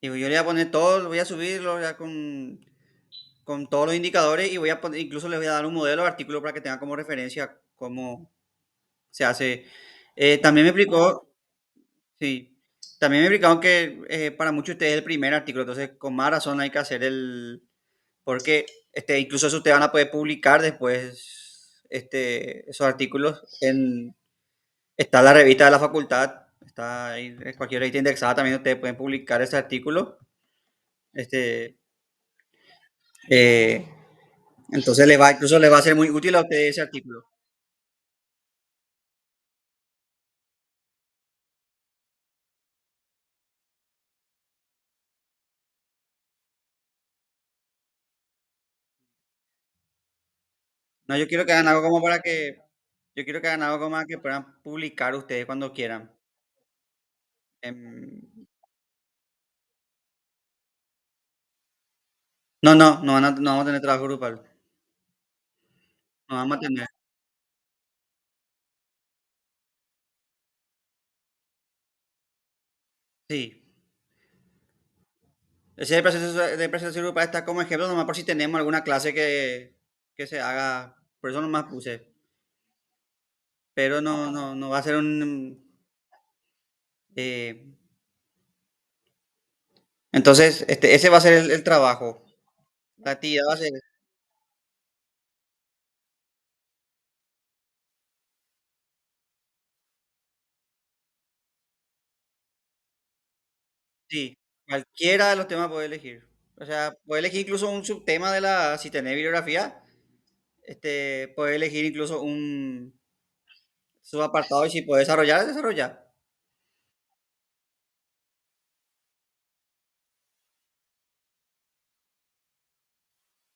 Y yo le voy a poner todo, voy a subirlo ya con todos los indicadores y voy a poner, incluso les voy a dar un modelo de artículo para que tengan como referencia cómo se hace. También me explicó, sí, también me explicaron que para muchos de ustedes es el primer artículo, entonces con más razón hay que hacer porque incluso eso ustedes van a poder publicar después esos artículos está la revista de la facultad, está ahí, cualquier revista indexada también ustedes pueden publicar ese artículo. Este, eh, entonces incluso les va a ser muy útil a ustedes ese artículo. No, yo quiero que hagan algo como yo quiero que hagan algo como para que puedan publicar ustedes cuando quieran. Em, no, no, no vamos a tener trabajo grupal. No vamos a tener. Sí. Ese de presentación grupal está como ejemplo nomás por si tenemos alguna clase que se haga. Por eso nomás puse. Pero no va a ser eh, entonces, ese va a ser el trabajo. La actividad va a ser, sí, cualquiera de los temas puede elegir. O sea, puede elegir incluso un subtema si tenés bibliografía, puede elegir incluso un subapartado y si puede desarrollar, desarrollar.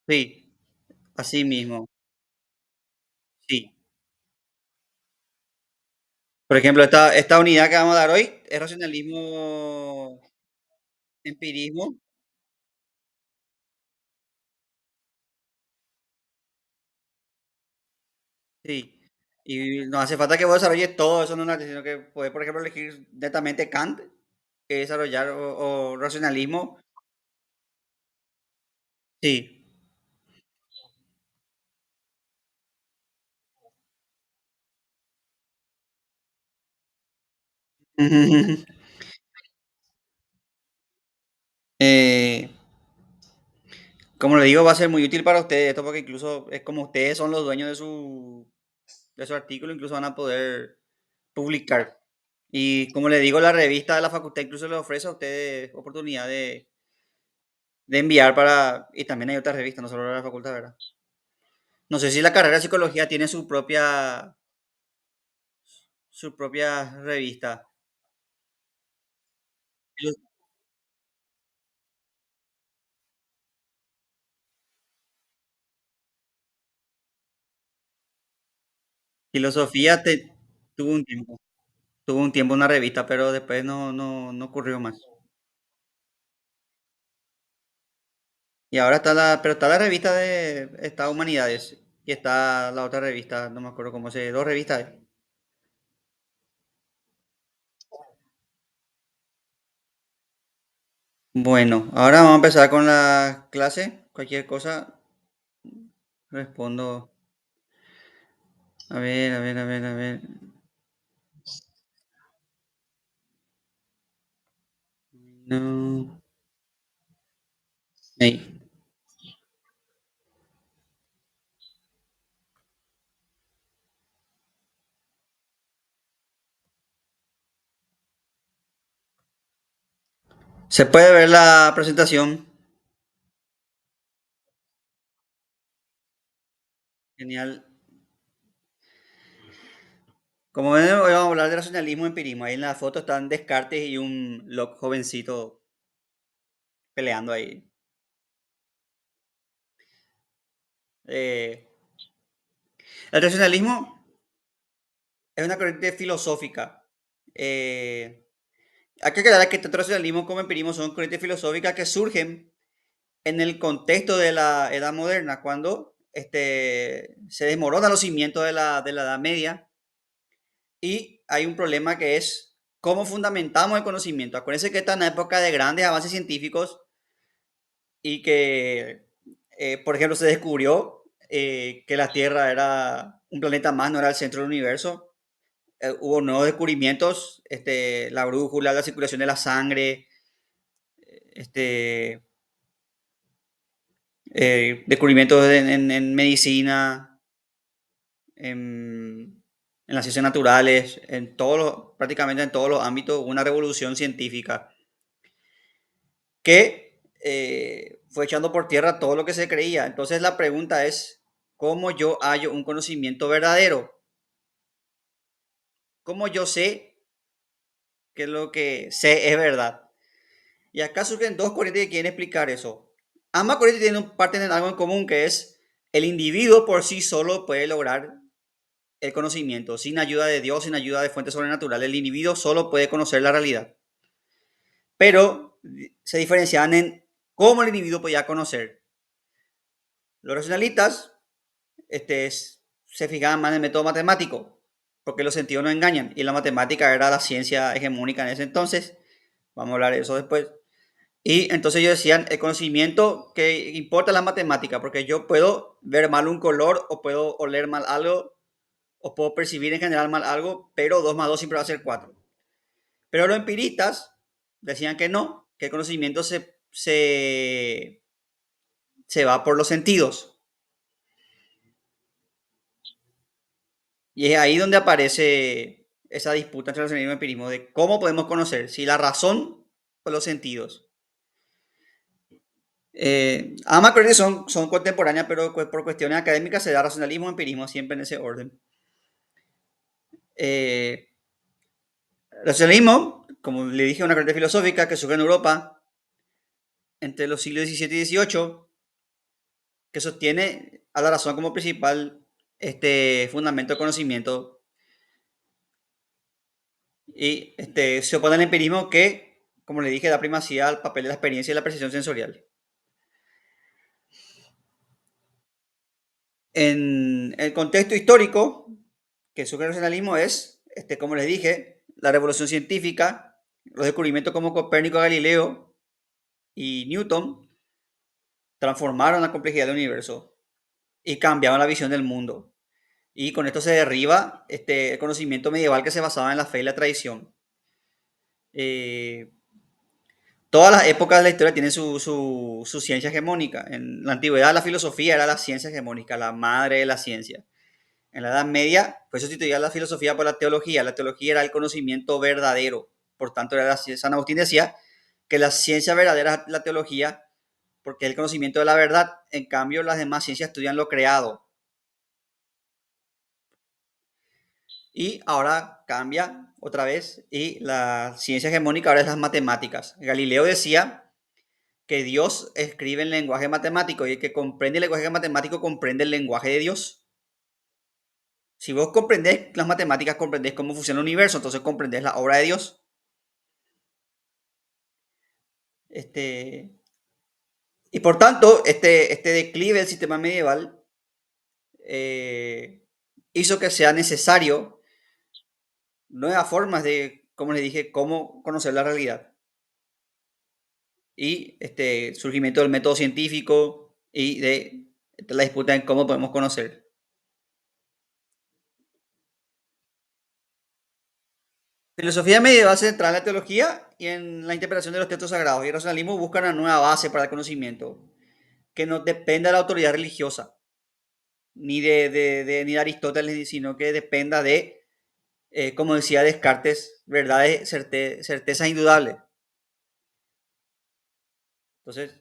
Sí, así mismo. Sí. Por ejemplo, esta unidad que vamos a dar hoy es racionalismo, empirismo. Sí. Y no hace falta que vos desarrolles todo eso, no, sino que puedes, por ejemplo, elegir netamente Kant, que desarrollar, o racionalismo. Sí. Eh, como le digo, va a ser muy útil para ustedes esto porque incluso es como ustedes son los dueños de su artículo, incluso van a poder publicar. Y como le digo, la revista de la facultad incluso les ofrece a ustedes oportunidad de enviar y también hay otras revistas, no solo la facultad, ¿verdad? No sé si la carrera de psicología tiene su propia revista. Filo- Filosofía tuvo un tiempo, tuvo un tiempo una revista, pero después no ocurrió más. Y ahora pero está la revista está Humanidades y está la otra revista, no me acuerdo cómo se, dos revistas hay. Bueno, ahora vamos a empezar con la clase. Cualquier cosa respondo. A ver, a ver, a ver, a ver. No. Ahí. Se puede ver la presentación. Genial. Como ven, hoy vamos a hablar de racionalismo y empirismo. Ahí en la foto están Descartes y un Locke jovencito peleando ahí. Eh, el racionalismo es una corriente filosófica. Eh, Hay que aclarar que tanto racionalismo como empirismo son corrientes filosóficas que surgen en el contexto de la Edad Moderna, cuando se desmoronan los cimientos de la Edad Media y hay un problema que es cómo fundamentamos el conocimiento. Acuérdense que está en una época de grandes avances científicos y que, por ejemplo, se descubrió que la Tierra era un planeta más, no era el centro del universo. Hubo nuevos descubrimientos, la brújula, la circulación de la sangre, este, descubrimientos en medicina, en las ciencias naturales, prácticamente en todos los ámbitos, hubo una revolución científica que fue echando por tierra todo lo que se creía. Entonces la pregunta es, ¿cómo yo hallo un conocimiento verdadero? ¿Cómo yo sé que lo que sé es verdad? Y acá surgen dos corrientes que quieren explicar eso. Ambas corrientes parten en algo en común, que es el individuo por sí solo puede lograr el conocimiento, sin ayuda de Dios, sin ayuda de fuentes sobrenaturales. El individuo solo puede conocer la realidad. Pero se diferenciaban en cómo el individuo podía conocer. Los racionalistas se fijaban más en el método matemático, porque los sentidos no engañan, y la matemática era la ciencia hegemónica en ese entonces. Vamos a hablar de eso después. Y entonces ellos decían, el conocimiento que importa es la matemática, porque yo puedo ver mal un color, o puedo oler mal algo, o puedo percibir en general mal algo, pero 2 más 2 siempre va a ser 4. Pero los empiristas decían que no, que el conocimiento se va por los sentidos. Y es ahí donde aparece esa disputa entre el racionalismo y el empirismo, de cómo podemos conocer, si la razón o los sentidos. Ambas corrientes son contemporáneas, pero por cuestiones académicas se da racionalismo y empirismo siempre en ese orden. Eh, Racionalismo, como le dije, es una corriente filosófica que surge en Europa entre los siglos XVII y XVIII, que sostiene a la razón como principal fundamento de conocimiento, y se opone al empirismo que, como le dije, da primacía al papel de la experiencia y la percepción sensorial. En el contexto histórico que surge el racionalismo es, como les dije, la revolución científica, los descubrimientos como Copérnico, Galileo y Newton transformaron la complejidad del universo y cambiaron la visión del mundo. Y con esto se derriba el conocimiento medieval que se basaba en la fe y la tradición. Eh, Todas las épocas de la historia tienen su ciencia hegemónica. En la antigüedad la filosofía era la ciencia hegemónica, la madre de la ciencia. En la Edad Media fue sustituida la filosofía por la teología. La teología era el conocimiento verdadero. Por tanto, San Agustín decía que la ciencia verdadera es la teología, porque es el conocimiento de la verdad. En cambio, las demás ciencias estudian lo creado. Y ahora cambia otra vez y la ciencia hegemónica ahora es las matemáticas. Galileo decía que Dios escribe en lenguaje matemático, y el que comprende el lenguaje matemático comprende el lenguaje de Dios. Si vos comprendés las matemáticas, comprendés cómo funciona el universo, entonces comprendés la obra de Dios. Este, y por tanto, este declive del sistema medieval eh, hizo que sea necesario nuevas formas de, como les dije, cómo conocer la realidad. Y surgimiento del método científico y de la disputa en cómo podemos conocer. Filosofía medieval se centra en la teología y en la interpretación de los textos sagrados, y el racionalismo busca una nueva base para el conocimiento que no dependa de la autoridad religiosa, ni de Aristóteles, sino que dependa de, como decía Descartes, verdades, certezas indudables. Entonces,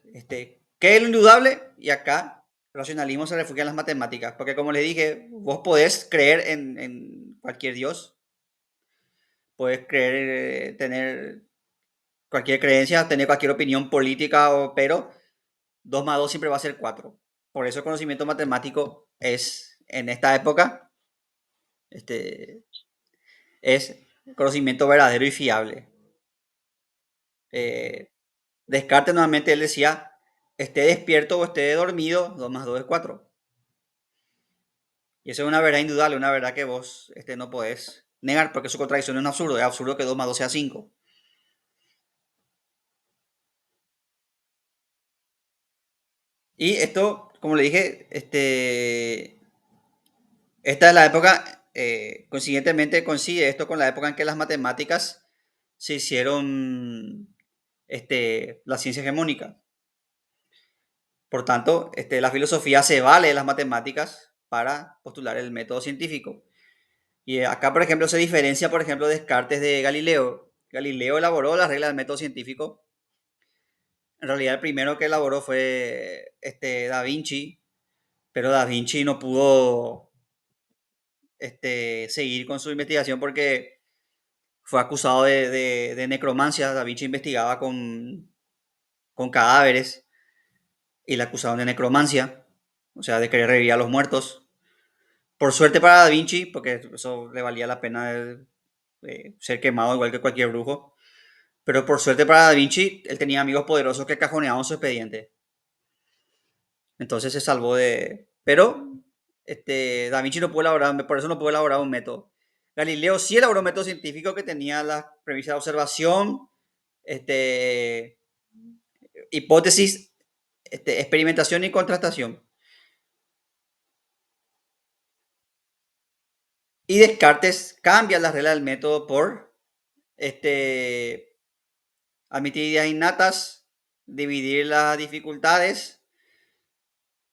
¿qué es lo indudable? Y acá el racionalismo se refugia en las matemáticas, porque como les dije, vos podés creer en cualquier dios, puedes creer, tener cualquier creencia, tener cualquier opinión política, pero 2 más 2 siempre va a ser 4. Por eso el conocimiento matemático es, en esta época, este, es conocimiento verdadero y fiable. Eh, Descartes nuevamente él decía, esté despierto o esté dormido, 2 más 2 es 4. Y eso es una verdad indudable, una verdad que vos no podés negar porque su contradicción es absurdo que 2 más 2 sea 5. Y esto, como le dije, esta es la época, consiguientemente coincide esto con la época en que las matemáticas se hicieron la ciencia hegemónica. Por tanto, la filosofía se vale de las matemáticas para postular el método científico. Y acá, por ejemplo, se diferencia, por ejemplo, Descartes de Galileo. Galileo elaboró las reglas del método científico. En realidad, el primero que elaboró fue Da Vinci, pero Da Vinci no pudo seguir con su investigación porque fue acusado de necromancia. Da Vinci investigaba con cadáveres y le acusaron de necromancia, o sea, de querer revivir a los muertos. Por suerte para Da Vinci, porque eso le valía la pena de ser quemado igual que cualquier brujo. Pero por suerte para Da Vinci, él tenía amigos poderosos que cajoneaban su expediente. Entonces se salvó de... Pero Da Vinci no pudo elaborar, por eso no pudo elaborar un método. Galileo sí elaboró un método científico que tenía las premisas de observación, este, hipótesis, experimentación y contrastación. Y Descartes cambia las reglas del método por admitir ideas innatas, dividir las dificultades,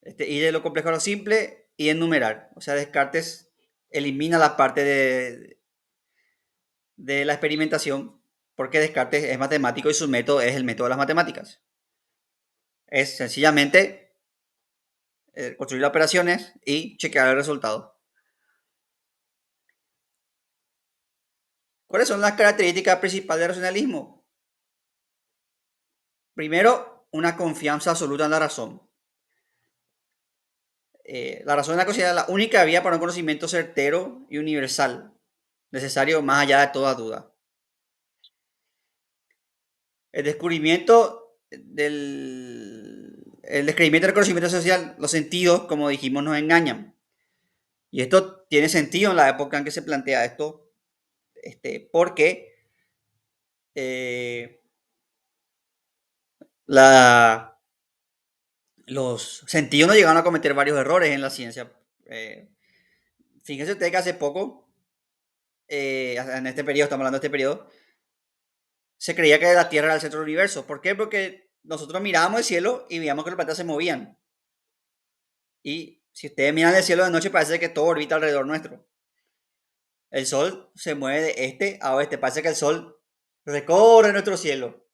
ir de lo complejo a lo simple y enumerar. O sea, Descartes elimina la parte de la experimentación porque Descartes es matemático y su método es el método de las matemáticas. Es sencillamente construir operaciones y chequear el resultado. ¿Cuáles son las características principales del racionalismo? Primero, una confianza absoluta en la razón. La razón es la considerada la única vía para un conocimiento certero y universal, necesario más allá de toda duda. El descubrimiento el descubrimiento del conocimiento social, los sentidos, como dijimos, nos engañan. Y esto tiene sentido en la época en que se plantea esto, porque eh, la, los sentidos nos llegaron a cometer varios errores en la ciencia. Eh, Fíjense ustedes que hace poco, en este periodo, estamos hablando de este periodo, se creía que la Tierra era el centro del universo. ¿Por qué? Porque nosotros mirábamos el cielo y veíamos que los planetas se movían. Y si ustedes miran el cielo de noche, parece que todo orbita alrededor nuestro. El Sol se mueve de este a oeste. Parece que el Sol recorre nuestro cielo.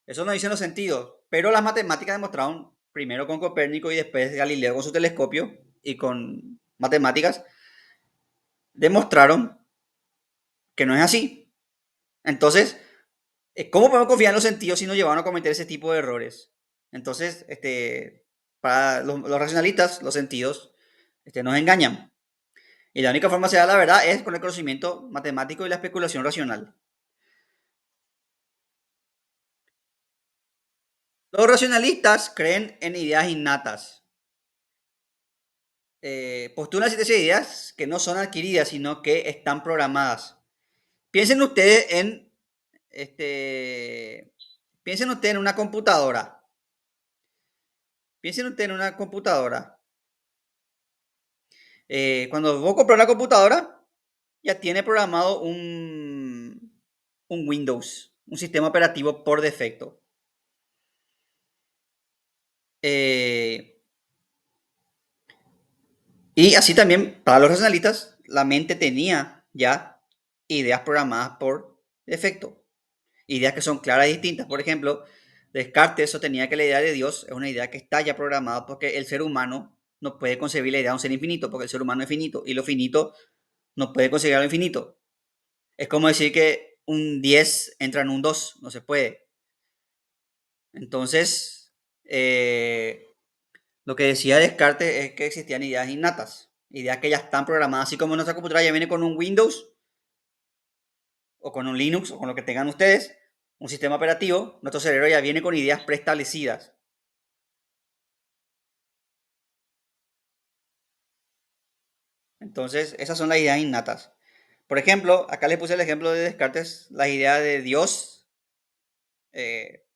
Eso no dicen los sentidos. Pero las matemáticas demostraron, primero con Copérnico y después Galileo con su telescopio y con matemáticas, demostraron que no es así. Entonces, ¿cómo podemos confiar en los sentidos si nos llevaron a cometer ese tipo de errores? Entonces, para los racionalistas, los sentidos nos engañan. Y la única forma de saber la verdad es con el conocimiento matemático y la especulación racional. Los racionalistas creen en ideas innatas. Postulan existencia de ideas que no son adquiridas, sino que están programadas. Piensen ustedes en, este, piensen ustedes en una computadora. Piensen ustedes en una computadora. Cuando vos compras una computadora, ya tiene programado un Windows, un sistema operativo por defecto. Eh, y así también, para los racionalistas, la mente tenía ya ideas programadas por defecto. Ideas que son claras y distintas. Por ejemplo, Descartes sostenía que la idea de Dios es una idea que está ya programada porque el ser humano no puede concebir la idea de un ser infinito, porque el ser humano es finito y lo finito no puede concebir lo infinito. Es como decir que un 10 entra en un 2, no se puede. Entonces, lo que decía Descartes es que existían ideas innatas, ideas que ya están programadas, así como nuestra computadora ya viene con un Windows o con un Linux o con lo que tengan ustedes, un sistema operativo, nuestro cerebro ya viene con ideas preestablecidas. Entonces, esas son las ideas innatas. Por ejemplo, acá les puse el ejemplo de Descartes, la idea de Dios, eh,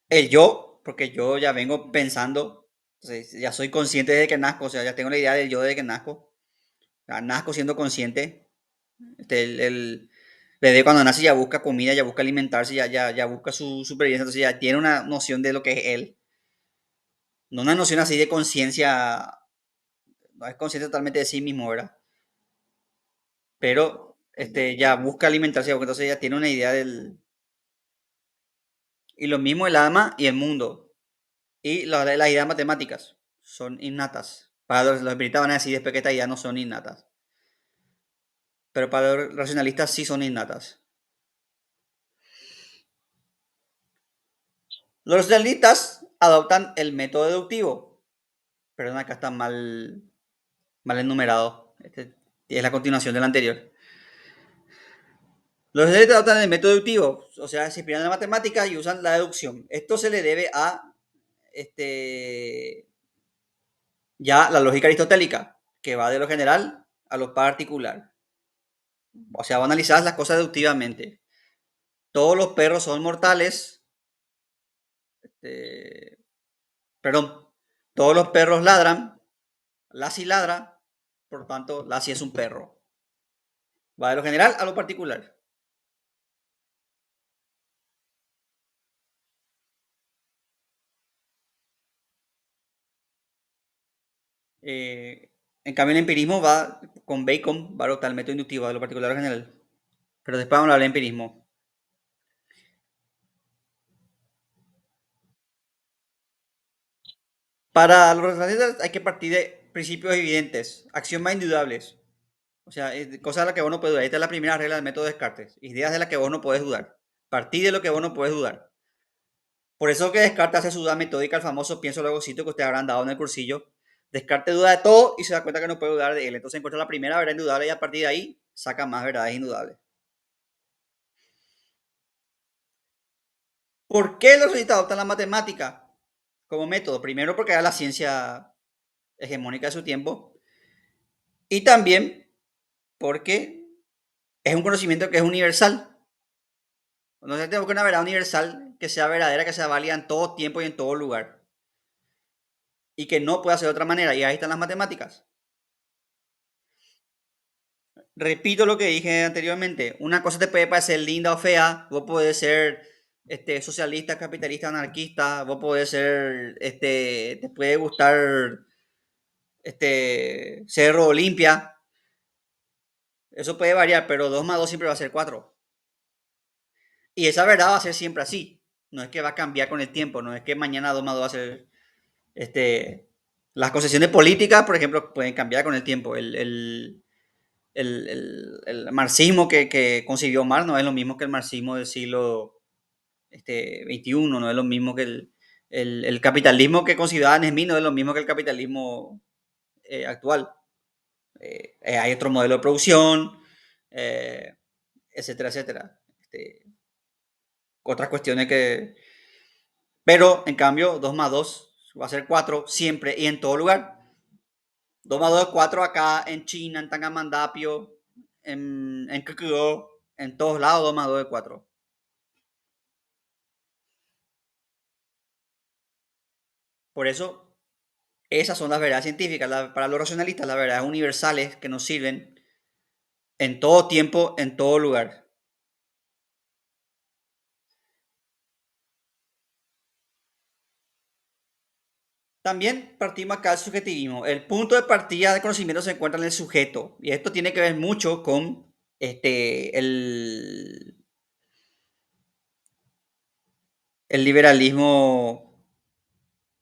el yo, porque yo ya vengo pensando, entonces ya soy consciente desde que nazco, o sea, ya tengo la idea del yo desde que nazco, o sea, nazco siendo consciente. El bebé cuando nace ya busca comida, ya busca alimentarse, ya busca su supervivencia, entonces ya tiene una noción de lo que es él, no una noción así de conciencia, no es consciente totalmente de sí mismo, ¿verdad? Pero ya busca alimentarse, entonces ya tiene una idea del... Y lo mismo el alma y el mundo. Y las ideas matemáticas son innatas. Para los espiritistas van a decir después que estas ideas no son innatas. Pero para los racionalistas sí son innatas. Los racionalistas adoptan el método deductivo. Perdón, acá está mal enumerado. Es la continuación del anterior. Los racionalistas adoptan el método deductivo. O sea, se inspiran en la matemática y usan la deducción. Esto se le debe a ya la lógica aristotélica, que va de lo general a lo particular. O sea, va a analizar las cosas deductivamente. Todos los perros son mortales. eh, Perdón, todos los perros ladran. Lassie ladra. Por lo tanto, Lassie es un perro. Va de lo general a lo particular. En cambio, el empirismo va con Bacon, va a adoptar el método inductivo de lo particular a lo general. Pero después vamos a hablar de empirismo. Para los racionalistas hay que partir de principios evidentes, axiomas indudables. O sea, cosas de las que vos no puedes dudar. Esta es la primera regla del método de Descartes. Ideas de las que vos no puedes dudar. Partir de lo que vos no puedes dudar. Por eso que Descartes hace su duda metódica, el famoso pienso luego cito que ustedes habrán dado en el cursillo. Descartes duda de todo y se da cuenta que no puede dudar de él. Entonces encuentra la primera verdad indudable y a partir de ahí saca más verdades indudables. ¿Por qué los socialistas adoptan la matemática como método? Primero porque era la ciencia hegemónica de su tiempo y también porque es un conocimiento que es universal. No se busca una verdad universal que sea verdadera, que sea válida en todo tiempo y en todo lugar y que no pueda ser de otra manera. Y ahí están las matemáticas. Repito lo que dije anteriormente, una cosa te puede parecer linda o fea, vos podés ser socialista, capitalista, anarquista, vos podés ser, te puede gustar Cerro Olimpia, eso puede variar, pero 2 más 2 siempre va a ser 4. Y esa verdad va a ser siempre así, no es que va a cambiar con el tiempo, no es que mañana 2 más 2 va a ser, las concesiones políticas, por ejemplo, pueden cambiar con el tiempo, el marxismo que concibió Marx no es lo mismo que el marxismo del siglo XXI, no es lo mismo que el capitalismo que concibió Adam Smith, no es lo mismo que el capitalismo actual. Hay otro modelo de producción, eh, etcétera, etcétera. Otras cuestiones que... Pero, en cambio, 2 más 2 va a ser 4 siempre y en todo lugar. 2 más 2 es 4 acá en China, en Tangamandapio, en Kikuo, en todos lados 2 más 2 es 4. Por eso, esas son las verdades científicas. Para los racionalistas, las verdades universales que nos sirven en todo tiempo, en todo lugar. También partimos acá del subjetivismo. El punto de partida de conocimiento se encuentra en el sujeto. Y esto tiene que ver mucho con el liberalismo.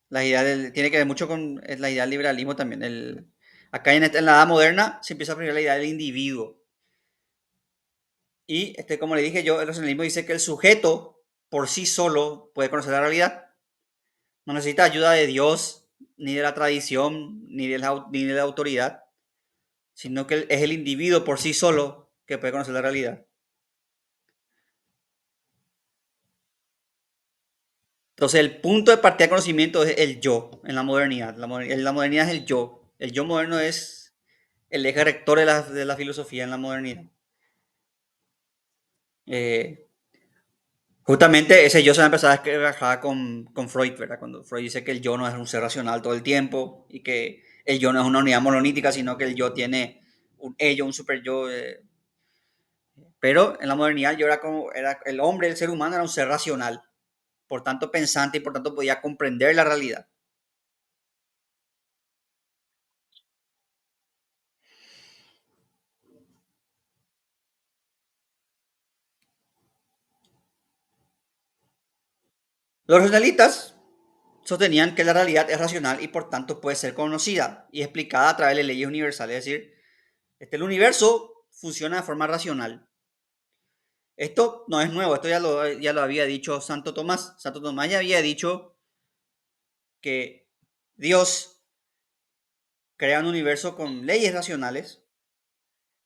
Tiene que ver mucho con la idea del liberalismo también. Acá en la edad moderna se empieza a aprender la idea del individuo. Y como le dije yo, el racionalismo dice que el sujeto por sí solo puede conocer la realidad. No necesita ayuda de Dios, ni de la tradición, ni de la autoridad, sino que es el individuo por sí solo que puede conocer la realidad. Entonces, el punto de partida de conocimiento es el yo en la modernidad. La modernidad es el yo. El yo moderno es el eje rector de la filosofía en la modernidad. Eh, Justamente ese yo se me empezaba a trabajar con Freud, ¿verdad? Cuando Freud dice que el yo no es un ser racional todo el tiempo y que el yo no es una unidad monolítica, sino que el yo tiene un ello, un super yo. Pero en la modernidad yo era como, era el hombre, el ser humano era un ser racional, por tanto pensante y por tanto podía comprender la realidad. Los racionalistas sostenían que la realidad es racional y por tanto puede ser conocida y explicada a través de leyes universales, es decir, el universo funciona de forma racional. Esto no es nuevo, esto ya lo había dicho Santo Tomás. Santo Tomás ya había dicho que Dios crea un universo con leyes racionales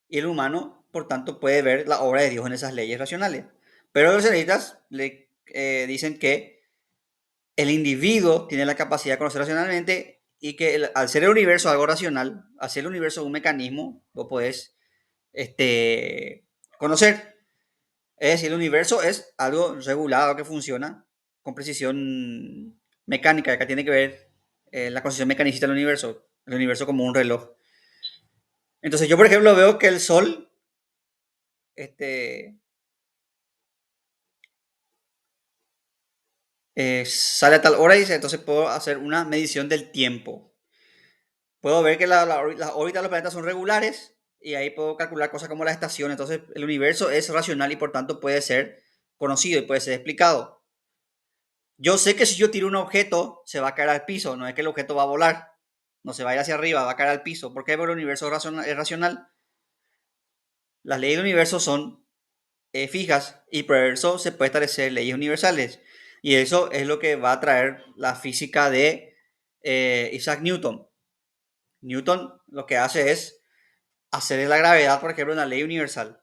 y el humano, por tanto, puede ver la obra de Dios en esas leyes racionales. Pero los racionalistas dicen que el individuo tiene la capacidad de conocer racionalmente y que al ser el universo algo racional, al ser el universo un mecanismo, vos podés conocer. Es decir, el universo es algo regulado que funciona con precisión mecánica. Acá tiene que ver la concepción mecanicista del universo, el universo como un reloj. Entonces yo, por ejemplo, veo que el Sol este, sale a tal hora y dice, entonces puedo hacer una medición del tiempo. Puedo ver que las órbitas de los planetas son regulares y ahí puedo calcular cosas como la estación. Entonces el universo es racional y por tanto puede ser conocido y puede ser explicado. Yo sé que si yo tiro un objeto, se va a caer al piso, no es que el objeto va a volar, no se va a ir hacia arriba, va a caer al piso. ¿Por qué? Porque el universo es racional. Las leyes del universo son fijas y por eso se puede establecer leyes universales. Y eso es lo que va a traer la física de Isaac Newton. Newton lo que hace es hacer de la gravedad, por ejemplo, una ley universal.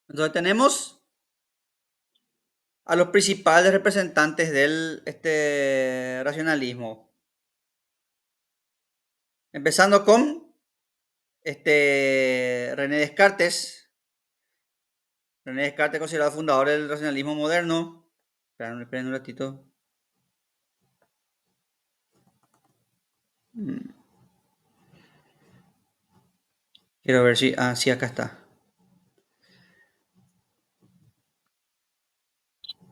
Entonces tenemos a los principales representantes del racionalismo. Empezando con René Descartes. René Descartes considerado fundador del racionalismo moderno. Esperen un ratito. Mm, Quiero ver si... Ah, sí, acá está.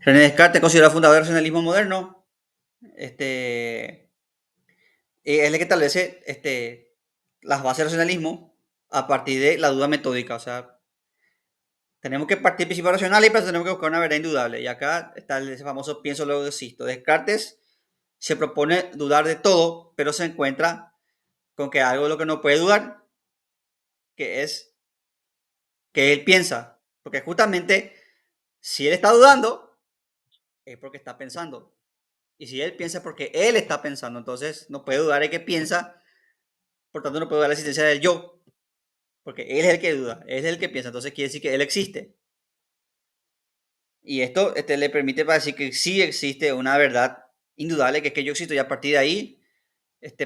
René Descartes considerado fundador del racionalismo moderno. Este, es el que establece las bases del racionalismo a partir de la duda metódica. O sea, tenemos que partir de principios racionales, pero tenemos que buscar una verdad indudable. Y acá está ese famoso pienso luego existo. Descartes se propone dudar de todo, pero se encuentra con que algo de lo que no puede dudar, que es que él piensa. Porque justamente si él está dudando, es porque está pensando. Y si él piensa es porque él está pensando. Entonces no puede dudar de que piensa, por tanto no puede dar la existencia del yo. Porque él es el que duda, él es el que piensa. Entonces quiere decir que él existe. Y esto le permite para decir que sí existe una verdad indudable, que es que yo existo. Y a partir de ahí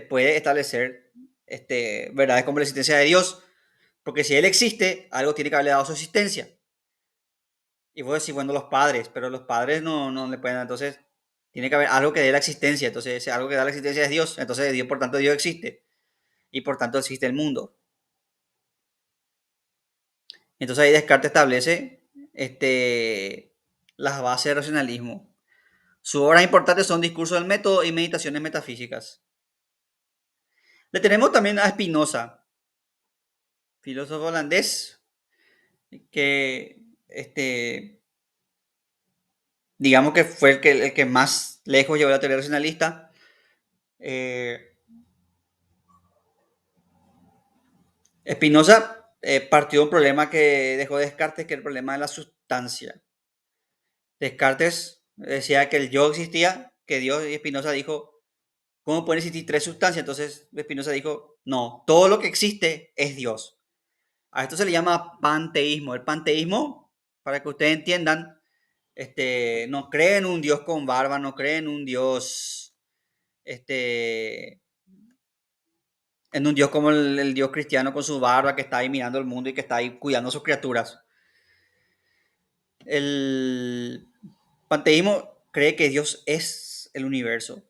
puede establecer verdades como la existencia de Dios. Porque si él existe, algo tiene que haberle dado su existencia. Y vos decís, bueno, los padres, pero los padres no le pueden, entonces tiene que haber algo que dé la existencia, entonces ese algo que da la existencia es Dios, entonces Dios, por tanto, Dios existe, y por tanto existe el mundo. Entonces ahí Descartes establece las bases del racionalismo. Sus obras importantes son Discurso del Método y Meditaciones Metafísicas. Le tenemos también a Spinoza, filósofo holandés, que digamos que fue el que más lejos llevó la teoría racionalista. Eh, Spinoza partió de un problema que dejó Descartes, que es el problema de la sustancia. Descartes decía que el yo existía, que Dios, y Spinoza dijo, ¿cómo pueden existir tres sustancias? Entonces Spinoza dijo, no, todo lo que existe es Dios. A esto se le llama panteísmo. El panteísmo, para que ustedes entiendan, No cree en un Dios con barba, no cree en un Dios, este, en un Dios como el Dios cristiano con su barba que está ahí mirando el mundo y que está ahí cuidando a sus criaturas. El panteísmo cree que Dios es el universo.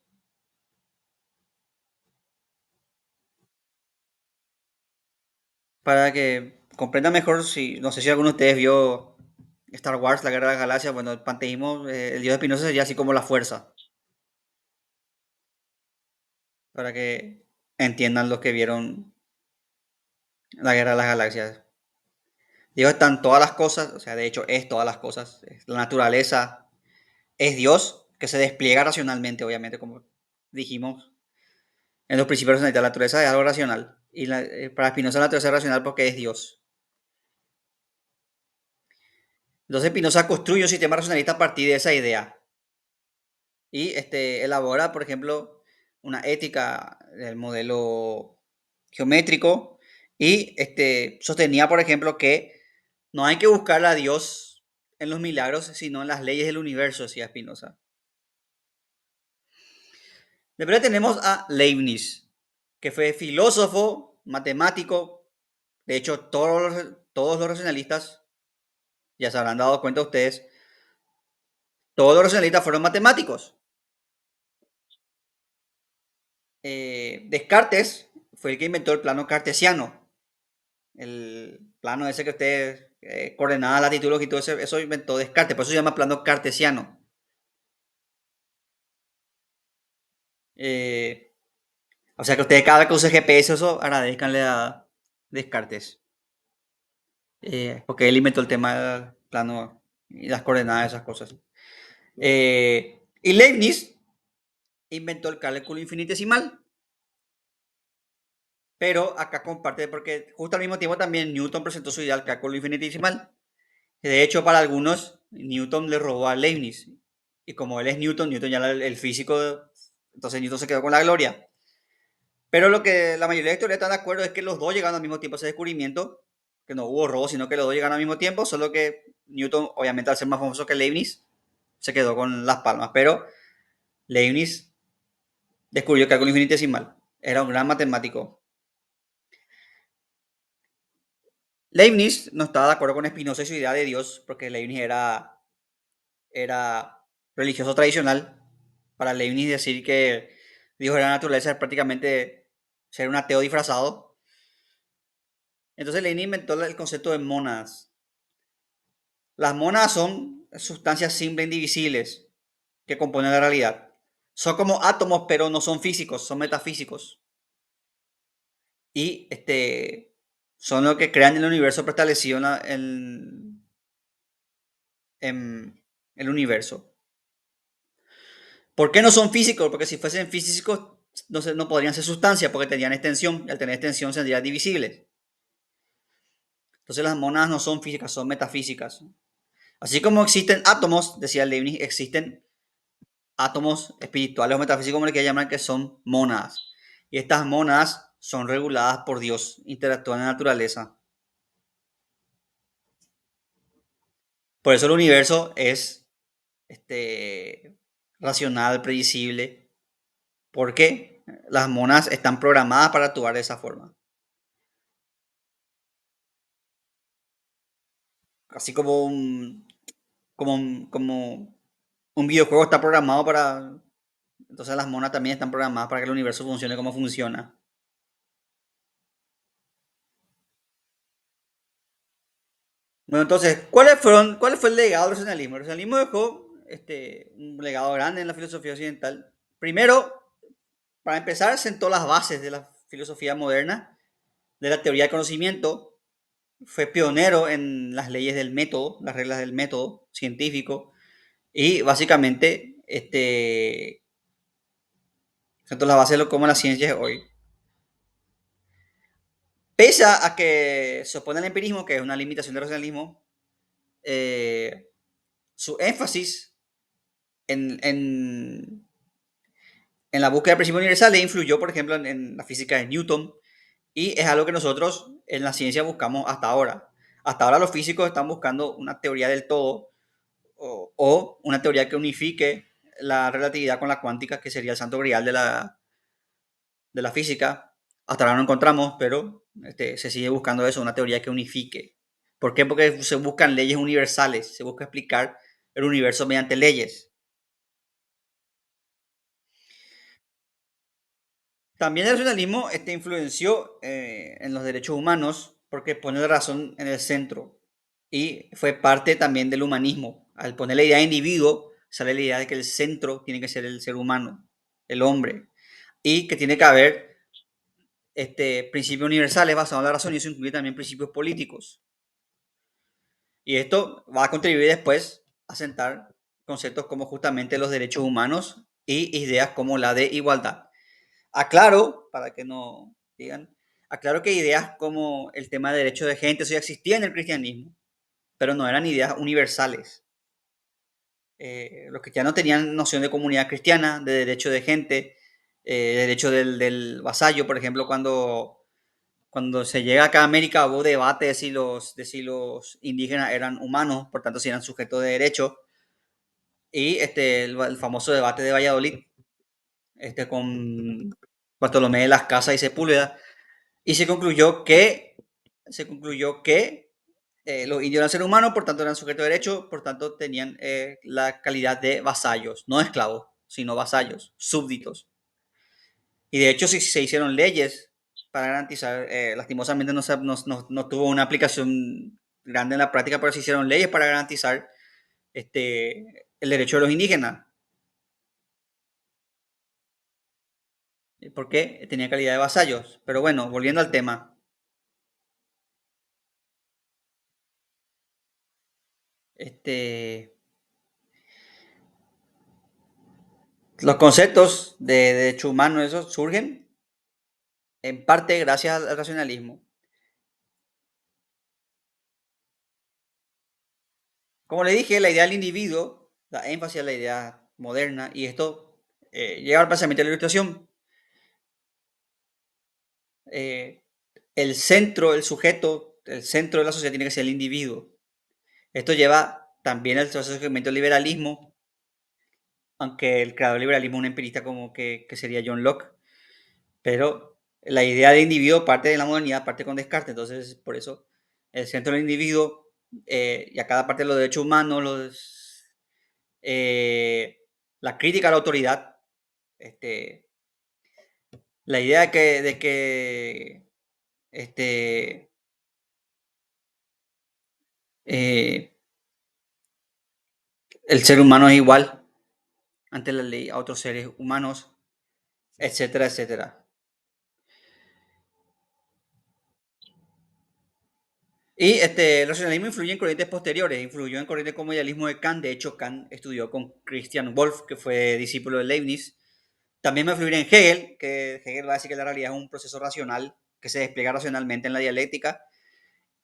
Para que comprenda mejor, si, no sé si alguno de ustedes vio Star Wars, la Guerra de las Galaxias, bueno, el panteísmo, el dios de Spinoza sería así como la fuerza, para que entiendan los que vieron la Guerra de las Galaxias. Dios está en todas las cosas, o sea, de hecho es todas las cosas. La naturaleza es Dios, que se despliega racionalmente, obviamente, como dijimos en los principios de la naturaleza es algo racional. Y para Spinoza la naturaleza es racional porque es Dios. Entonces Spinoza construye un sistema racionalista a partir de esa idea. Y elabora, por ejemplo, una ética del modelo geométrico y sostenía, por ejemplo, que no hay que buscar a Dios en los milagros, sino en las leyes del universo, decía Spinoza. Después tenemos a Leibniz, que fue filósofo, matemático. De hecho, todos los racionalistas, ya se habrán dado cuenta ustedes, todos los racionalistas fueron matemáticos. Descartes fue el que inventó el plano cartesiano. El plano ese que ustedes, coordenadas, latitud, longitud, eso inventó Descartes, por eso se llama plano cartesiano. Eh, o sea que ustedes cada vez que usen GPS, eso agradezcanle a Descartes. Porque él inventó el tema del plano y las coordenadas, esas cosas. Y Leibniz inventó el cálculo infinitesimal. Pero acá comparte, porque justo al mismo tiempo también Newton presentó su idea del cálculo infinitesimal. De hecho, para algunos, Newton le robó a Leibniz. Y como él es Newton, Newton ya era el físico, entonces Newton se quedó con la gloria. Pero lo que la mayoría de historiadores están de acuerdo es que los dos llegaron al mismo tiempo a ese descubrimiento, que no hubo robo, sino que los dos llegaron al mismo tiempo, solo que Newton, obviamente al ser más famoso que Leibniz, se quedó con las palmas. Pero Leibniz descubrió el cálculo infinitesimal. Era un gran matemático. Leibniz no estaba de acuerdo con Spinoza y su idea de Dios, porque Leibniz era religioso tradicional. Para Leibniz decir que Dios era la naturaleza es prácticamente ser un ateo disfrazado. Entonces Leibniz inventó el concepto de mónadas. Las mónadas son sustancias simples e indivisibles que componen la realidad. Son como átomos, pero no son físicos, son metafísicos. Y son lo que crean el universo preestablecido en el universo. ¿Por qué no son físicos? Porque si fuesen físicos no podrían ser sustancias porque tenían extensión y al tener extensión serían divisibles. Entonces las monadas no son físicas, son metafísicas. Así como existen átomos, decía Leibniz, existen átomos espirituales o metafísicos, como le quieran llamar, que son mónadas. Y estas mónadas son reguladas por Dios, interactúan en la naturaleza. Por eso el universo es racional, predecible, porque las mónadas están programadas para actuar de esa forma. Así como un videojuego está programado para... Entonces las monas también están programadas para que el universo funcione como funciona. Bueno, entonces, cuál fue el legado del racionalismo? El racionalismo dejó un legado grande en la filosofía occidental. Primero, para empezar, sentó las bases de la filosofía moderna, de la teoría del conocimiento. Fue pionero en las leyes del método, las reglas del método científico. Y básicamente, sentó las bases de cómo la ciencia es hoy. Pese a que se opone al empirismo, que es una limitación del racionalismo, eh, su énfasis en, en la búsqueda de principios universales influyó, por ejemplo, en la física de Newton, y es algo que nosotros en la ciencia buscamos hasta ahora. Hasta ahora los físicos están buscando una teoría del todo, o una teoría que unifique la relatividad con la cuántica, que sería el santo grial de la física. Hasta ahora no encontramos, pero se sigue buscando eso, una teoría que unifique. ¿Por qué? Porque se buscan leyes universales, se busca explicar el universo mediante leyes. También el racionalismo influenció en los derechos humanos porque pone la razón en el centro y fue parte también del humanismo. Al poner la idea de individuo, sale la idea de que el centro tiene que ser el ser humano, el hombre, y que tiene que haber principios universales basados en la razón y eso incluye también principios políticos. Y esto va a contribuir después a sentar conceptos como justamente los derechos humanos y ideas como la de igualdad. Aclaro, para que no digan, aclaro que ideas como el tema de derecho de gente, eso ya existía en el cristianismo, pero no eran ideas universales. Los cristianos tenían noción de comunidad cristiana, de derecho de gente, derecho del vasallo, por ejemplo, cuando se llega acá a América hubo debate de si los indígenas eran humanos, por tanto si eran sujetos de derecho, y el famoso debate de Valladolid, con Bartolomé de las Casas y Sepúlveda, y se concluyó que los indios eran seres humanos, por tanto eran sujetos de derecho, por tanto tenían la calidad de vasallos, no esclavos, sino vasallos, súbditos. Y de hecho se hicieron leyes para garantizar, lastimosamente no tuvo una aplicación grande en la práctica, pero se hicieron leyes para garantizar el derecho de los indígenas, porque tenía calidad de vasallos. Pero bueno, volviendo al tema, este, los conceptos de derecho humano, esos surgen en parte gracias al racionalismo. Como le dije, la idea del individuo da énfasis a la idea moderna y esto lleva al pensamiento de la ilustración. Eh, el centro, el sujeto, el centro de la sociedad tiene que ser el individuo. Esto lleva también al surgimiento del liberalismo, aunque el creador del liberalismo es un empirista como que sería John Locke, pero la idea de individuo parte de la modernidad, parte con Descartes, entonces por eso el centro del individuo y a cada parte de los derechos humanos, eh, la crítica a la autoridad, este, la idea de que este, eh, el ser humano es igual ante la ley a otros seres humanos, etcétera, etcétera. Y el racionalismo influye en corrientes posteriores, influyó en corrientes como el idealismo de Kant, de hecho Kant estudió con Christian Wolff, que fue discípulo de Leibniz. También va a influir en Hegel, que Hegel va a decir que la realidad es un proceso racional que se despliega racionalmente en la dialéctica.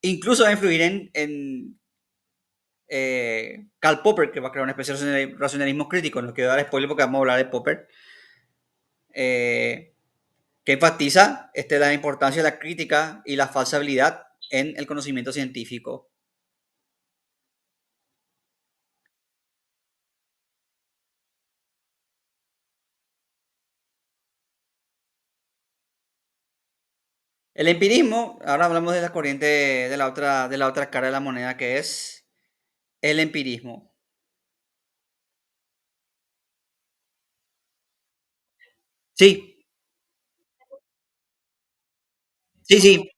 Incluso va a influir en Karl Popper, que va a crear una especie de racionalismo crítico. No quiero dar spoiler porque vamos a hablar de Popper, eh, que enfatiza la importancia de la crítica y la falsabilidad en el conocimiento científico. El empirismo, ahora hablamos de la corriente de la otra cara de la moneda, que es el empirismo. Sí, sí, sí.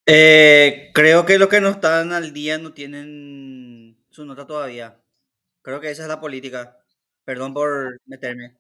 Creo que los que no están al día no tienen su nota todavía. Creo que esa es la política. Perdón por meterme.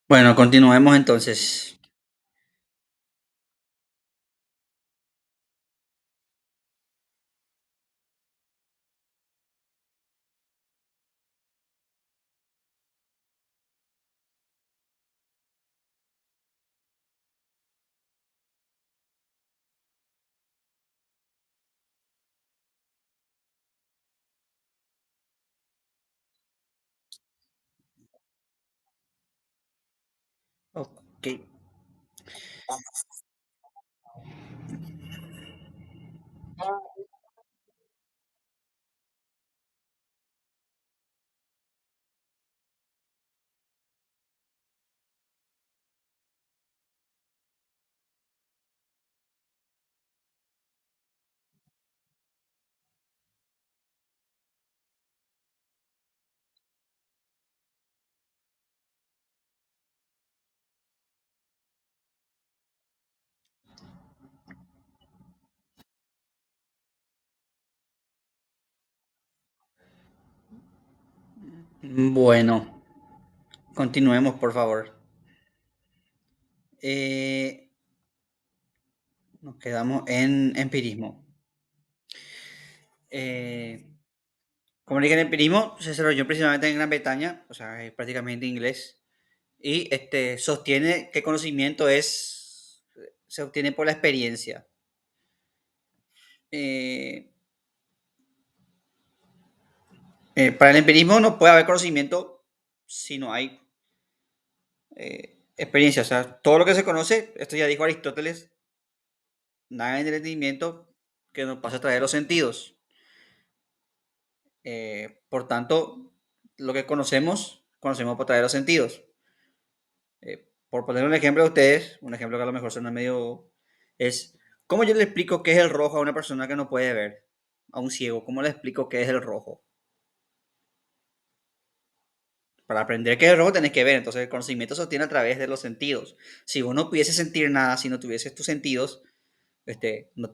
Bueno, continuemos entonces. Ok. Bueno, continuemos, por favor. Eh, Nos quedamos en empirismo. Eh, Como dije, el empirismo se desarrolló principalmente en Gran Bretaña, o sea, es prácticamente inglés, y sostiene que el conocimiento es se obtiene por la experiencia. Eh, para el empirismo no puede haber conocimiento si no hay experiencia. O sea, todo lo que se conoce, esto ya dijo Aristóteles, nada en el entendimiento que nos pasa a través de los sentidos. Por tanto, lo que conocemos, conocemos por través de los sentidos. Por poner un ejemplo a ustedes, un ejemplo que a lo mejor suena medio, es, ¿cómo yo le explico qué es el rojo a una persona que no puede ver? A un ciego, ¿cómo le explico qué es el rojo? Para aprender qué es el rojo tenés que ver, entonces el conocimiento se obtiene a través de los sentidos. Si vos no pudiese sentir nada, si no tuvieses tus sentidos,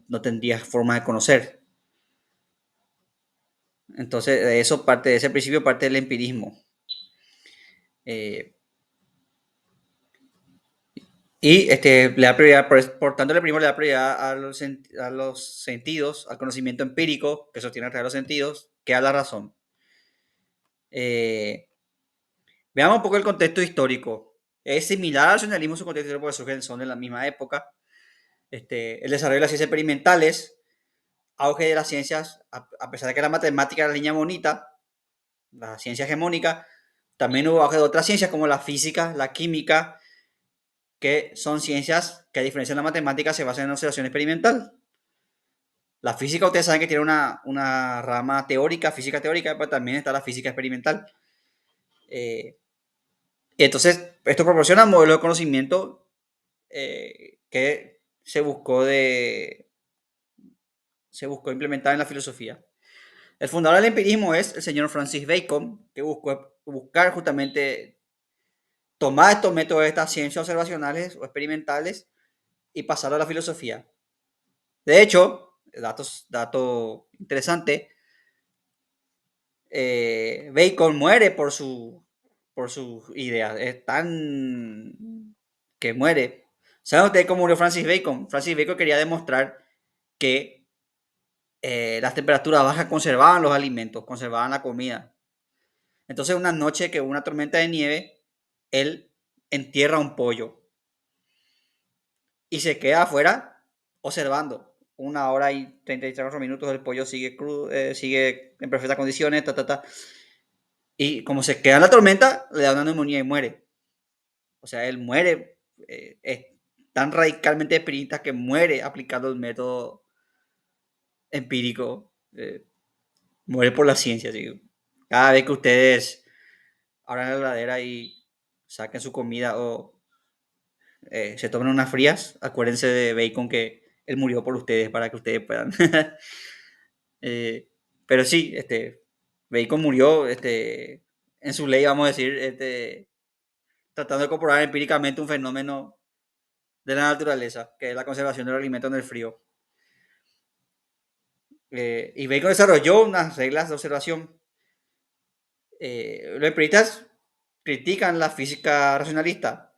no tendrías forma de conocer. Entonces, de eso parte, de ese principio parte del empirismo. Eh, y le da prioridad, por tanto, el empirismo le da prioridad a los sentidos, al conocimiento empírico que sostiene a través de los sentidos, que a la razón. Eh, Veamos un poco el contexto histórico. Es similar al racionalismo en su contexto histórico porque son de la misma época. El desarrollo de las ciencias experimentales, auge de las ciencias, a pesar de que la matemática era la línea bonita, la ciencia hegemónica, también hubo auge de otras ciencias como la física, la química, que son ciencias que a diferencia de la matemática se basan en observación experimental. La física, ustedes saben que tiene una rama teórica, física teórica, pero también está la física experimental. Eh, entonces, esto proporciona un modelo de conocimiento que se buscó implementar en la filosofía. El fundador del empirismo es el señor Francis Bacon, que buscó buscar justamente tomar estos métodos de estas ciencias observacionales o experimentales y pasarlo a la filosofía. De hecho, dato interesante, Bacon muere por su idea. Es tan que muere. ¿Saben ustedes cómo murió Francis Bacon? Francis Bacon quería demostrar que las temperaturas bajas conservaban los alimentos, conservaban la comida. Entonces, una noche que hubo una tormenta de nieve, él entierra un pollo y se queda afuera observando. 1 hora y 34 minutos el pollo sigue crudo, sigue en perfectas condiciones, ta, ta, ta. Y como se queda en la tormenta, le da una neumonía y muere. O sea, él muere, es tan radicalmente espiritista que muere aplicando el método empírico. Muere por la ciencia. Así. Cada vez que ustedes abran la heladera y saquen su comida o se tomen unas frías, acuérdense de Bacon que él murió por ustedes para que ustedes puedan. Eh, pero sí, Bacon murió en su ley, vamos a decir, tratando de comprobar empíricamente un fenómeno de la naturaleza, que es la conservación del alimento en el frío. Y Bacon desarrolló unas reglas de observación. Los empiristas critican la física racionalista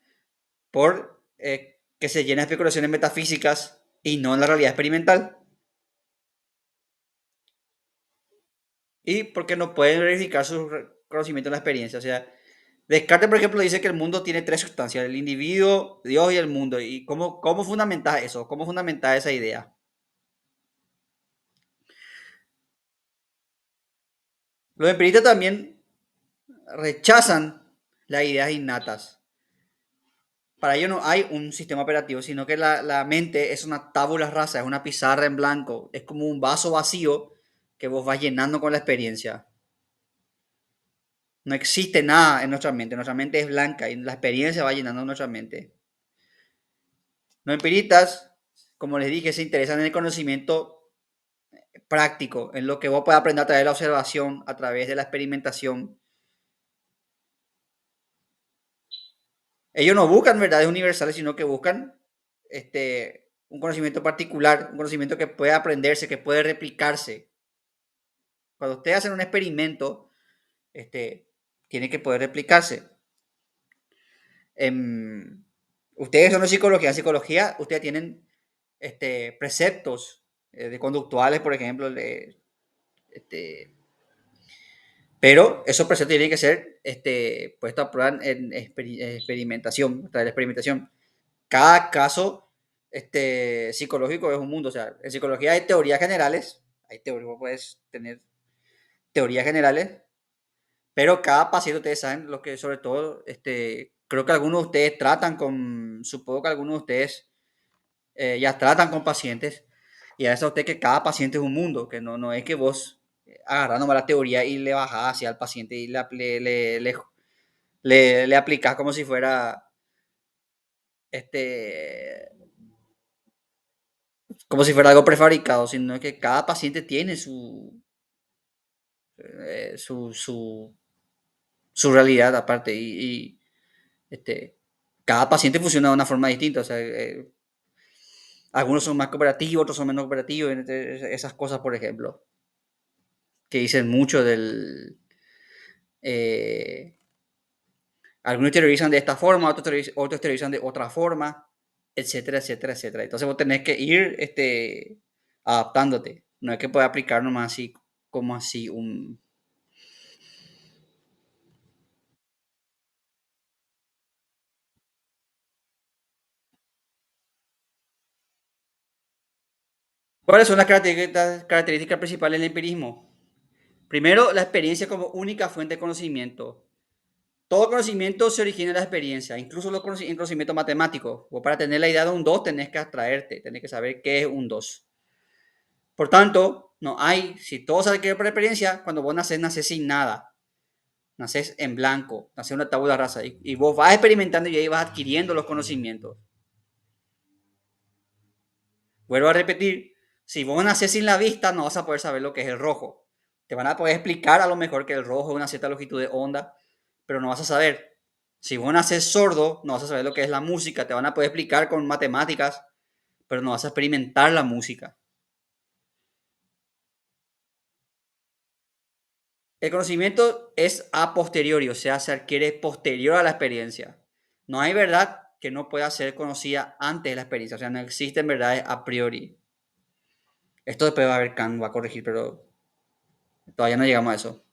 por que se llena de especulaciones metafísicas y no en la realidad experimental. Y porque no pueden verificar su conocimiento en la experiencia. O sea, Descartes, por ejemplo, dice que el mundo tiene tres sustancias, el individuo, Dios y el mundo. ¿Y cómo fundamentas eso? ¿Cómo fundamentas esa idea? Los empiristas también rechazan las ideas innatas. Para ellos no hay un sistema operativo, sino que la mente es una tabula rasa, es una pizarra en blanco, es como un vaso vacío que vos vas llenando con la experiencia. No existe nada en nuestra mente es blanca y la experiencia va llenando nuestra mente. Los empiristas, como les dije, se interesan en el conocimiento práctico, en lo que vos puedes aprender a través de la observación, a través de la experimentación. Ellos no buscan verdades universales, sino que buscan un conocimiento particular, un conocimiento que puede aprenderse, que puede replicarse. Cuando ustedes hacen un experimento, tiene que poder replicarse. En, ustedes son de psicología, en psicología ustedes tienen preceptos de conductuales, por ejemplo, este, pero esos preceptos tienen que ser puestos a prueba en experimentación, a través de la experimentación. Cada caso psicológico es un mundo. O sea, en psicología hay teorías generales, hay teorías, puedes tener teorías generales, pero cada paciente, ustedes saben, lo que sobre todo, creo que algunos de ustedes tratan con, supongo que algunos de ustedes ya tratan con pacientes, y a eso usted que cada paciente es un mundo, que no es que vos agarrás nomás la teoría y le bajás hacia el paciente y le aplicás como si fuera, este, como si fuera algo prefabricado, sino que cada paciente tiene su realidad aparte y cada paciente funciona de una forma distinta. O sea, algunos son más cooperativos, otros son menos cooperativos, esas cosas, por ejemplo, que dicen mucho del... eh, algunos teorizan de esta forma, otros teorizan de otra forma, etcétera, etcétera, etcétera. Entonces vos tenés que ir adaptándote. No es que puedas aplicar nomás así, como así un... ¿Cuáles son las características principales del empirismo? Primero, la experiencia como única fuente de conocimiento. Todo conocimiento se origina en la experiencia, incluso el conocimiento matemático. Vos para tener la idea de un 2 tenés que abstraerte, tenés que saber qué es un 2. Por tanto, no hay, si todo se adquiere por experiencia, cuando vos nacés, nacés sin nada. Nacés en blanco, nacés en una tabula rasa. Y vos vas experimentando y ahí vas adquiriendo los conocimientos. Vuelvo a repetir, si vos nacés sin la vista, no vas a poder saber lo que es el rojo. Te van a poder explicar a lo mejor que el rojo es una cierta longitud de onda, pero no vas a saber. Si vos nacés sordo, no vas a saber lo que es la música. Te van a poder explicar con matemáticas, pero no vas a experimentar la música. El conocimiento es a posteriori, o sea, se adquiere posterior a la experiencia. No hay verdad que no pueda ser conocida antes de la experiencia, o sea, no existen verdades a priori. Esto después va a haber Kant, va a corregir, pero todavía no llegamos a eso.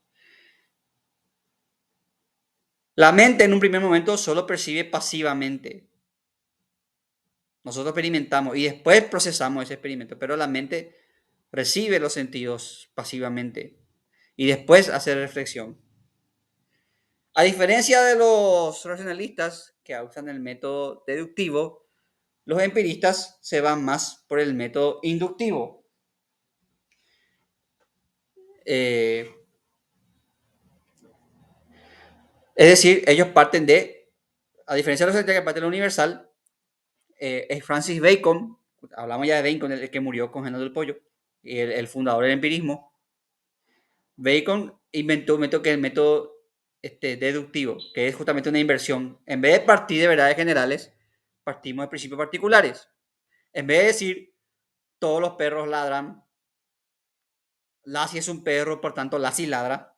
La mente en un primer momento solo percibe pasivamente. Nosotros experimentamos y después procesamos ese experimento, pero la mente recibe los sentidos pasivamente y después hace reflexión. A diferencia de los racionalistas que usan el método deductivo, los empiristas se van más por el método inductivo. Eh, es decir, ellos parten de, a diferencia de los que parten de lo universal, es Francis Bacon, hablamos ya de Bacon, el que murió congelando el pollo, y el fundador del empirismo. Bacon inventó un método que es el método deductivo, que es justamente una inversión. En vez de partir de verdades generales, partimos de principios particulares. En vez de decir todos los perros ladran, Lassie es un perro, por tanto Lassie ladra.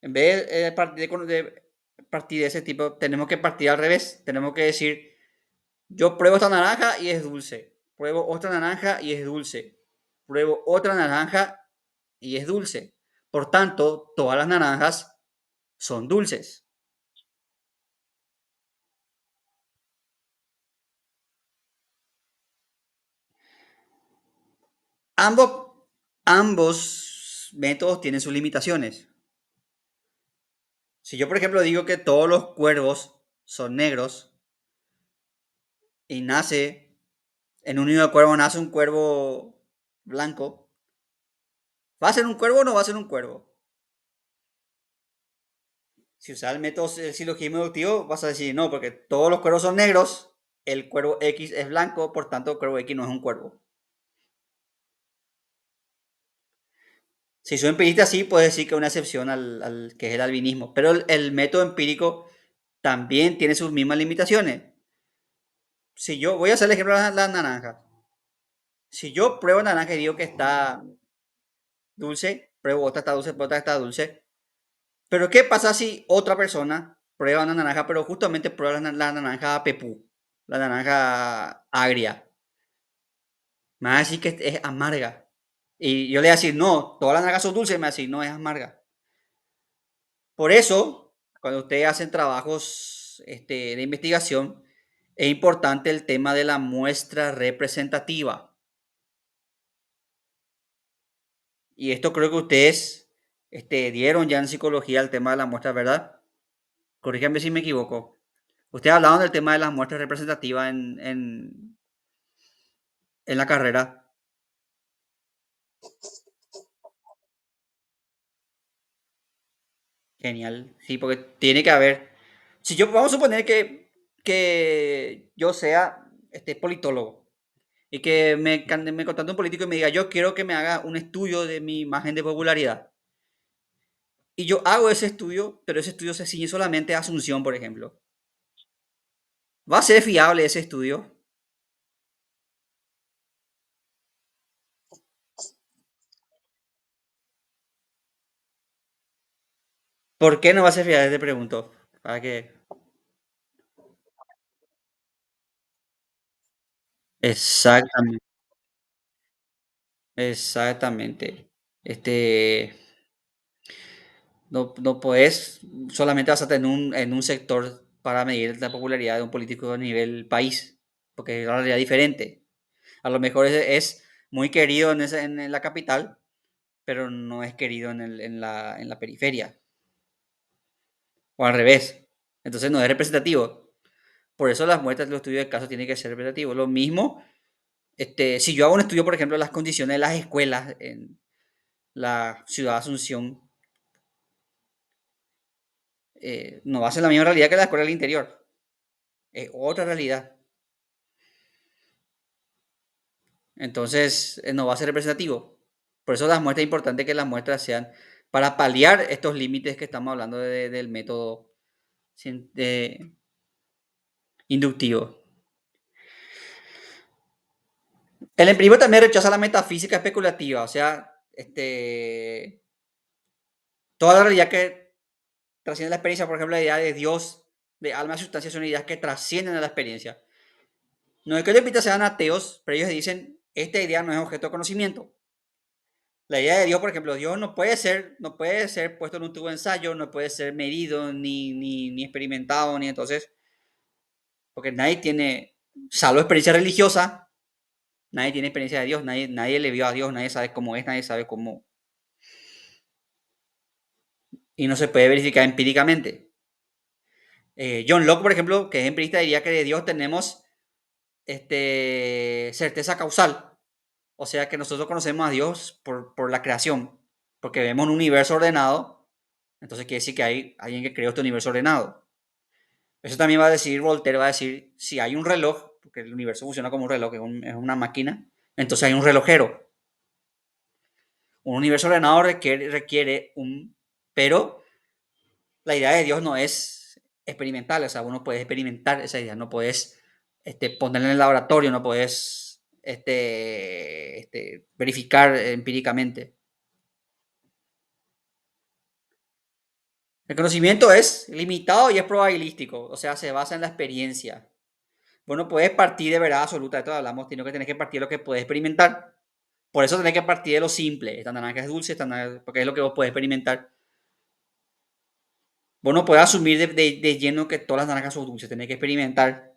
En vez partir de ese tipo, tenemos que partir al revés. Tenemos que decir, yo pruebo esta naranja y es dulce. Pruebo otra naranja y es dulce. Pruebo otra naranja y es dulce. Por tanto, todas las naranjas son dulces. Ambos, ambos métodos tienen sus limitaciones. Si yo, por ejemplo, digo que todos los cuervos son negros y nace, en un nido de cuervo nace un cuervo blanco, ¿va a ser un cuervo o no va a ser un cuervo? Si usas el método del silogismo deductivo, vas a decir no, porque todos los cuervos son negros, el cuervo X es blanco, por tanto, el cuervo X no es un cuervo. Si soy empirista, sí, puedes decir que es una excepción al que es el albinismo, pero el método empírico también tiene sus mismas limitaciones. Si yo voy a hacer el ejemplo de la naranja, si yo pruebo naranja y digo que está dulce, pruebo otra está dulce, pruebo otra está dulce, pero ¿qué pasa si otra persona prueba una naranja, pero justamente prueba la naranja pepú, la naranja agria? Me va a decir que es amarga. Y yo le voy a decir, no, todas las naranjas son dulces, me va a decir, no, es amarga. Por eso, cuando ustedes hacen trabajos de investigación, es importante el tema de la muestra representativa. Y esto creo que ustedes dieron ya en psicología el tema de la muestra, ¿verdad? Corrígame si me equivoco. Ustedes hablaban del tema de las muestras representativas en la carrera. Genial. Sí, porque tiene que haber. Si yo, vamos a suponer que yo sea politólogo y que me contrate un político y me diga, yo quiero que me haga un estudio de mi imagen de popularidad. Y yo hago ese estudio, pero ese estudio se ciñe solamente a Asunción, por ejemplo. ¿Va a ser fiable ese estudio? ¿Por qué no va a ser fiable? Te pregunto. Para que. Exactamente. Exactamente. Este. No puedes solamente basarte en un sector para medir la popularidad de un político a nivel país, porque es una realidad diferente. A lo mejor es muy querido en la capital, pero no es querido en la periferia, o al revés. Entonces no es representativo. Por eso las muestras de los estudios de casos tienen que ser representativos. Lo mismo, si yo hago un estudio, por ejemplo, de las condiciones de las escuelas en la ciudad de Asunción, no va a ser la misma realidad que la escuela del interior. Es otra realidad. Entonces, no va a ser representativo. Por eso las muestras es importante que las muestras sean para paliar estos límites que estamos hablando del método inductivo. El empirismo también rechaza la metafísica especulativa, o sea, toda la realidad que trasciende la experiencia, por ejemplo, la idea de Dios, de alma y sustancia, son ideas que trascienden a la experiencia. No es que los empiristas sean ateos, pero ellos dicen, esta idea no es objeto de conocimiento. La idea de Dios, por ejemplo, Dios no puede ser puesto en un tubo de ensayo, no puede ser medido, ni experimentado, ni entonces, porque nadie tiene, salvo experiencia religiosa, nadie tiene experiencia de Dios, nadie le vio a Dios, nadie sabe cómo es, nadie sabe cómo, y no se puede verificar empíricamente. John Locke, por ejemplo, que es empirista, diría que de Dios tenemos certeza causal, o sea que nosotros conocemos a Dios por la creación, porque vemos un universo ordenado, entonces quiere decir que hay alguien que creó este universo ordenado. Eso también va a decir Voltaire, va a decir, si hay un reloj, porque el universo funciona como un reloj, es una máquina, entonces hay un relojero. Un universo ordenado requiere un... Pero la idea de Dios no es experimental, o sea, uno puede experimentar esa idea, no puedes ponerla en el laboratorio, no puedes verificar empíricamente. El conocimiento es limitado y es probabilístico, o sea, se basa en la experiencia. Bueno, puedes partir de verdad absoluta, de esto hablamos, sino que tenés que partir de lo que puedes experimentar. Por eso tenés que partir de lo simple. Esta naranja es dulce, porque es lo que vos podés experimentar. Vos no podés asumir de lleno que todas las naranjas son dulces, tenés que experimentar.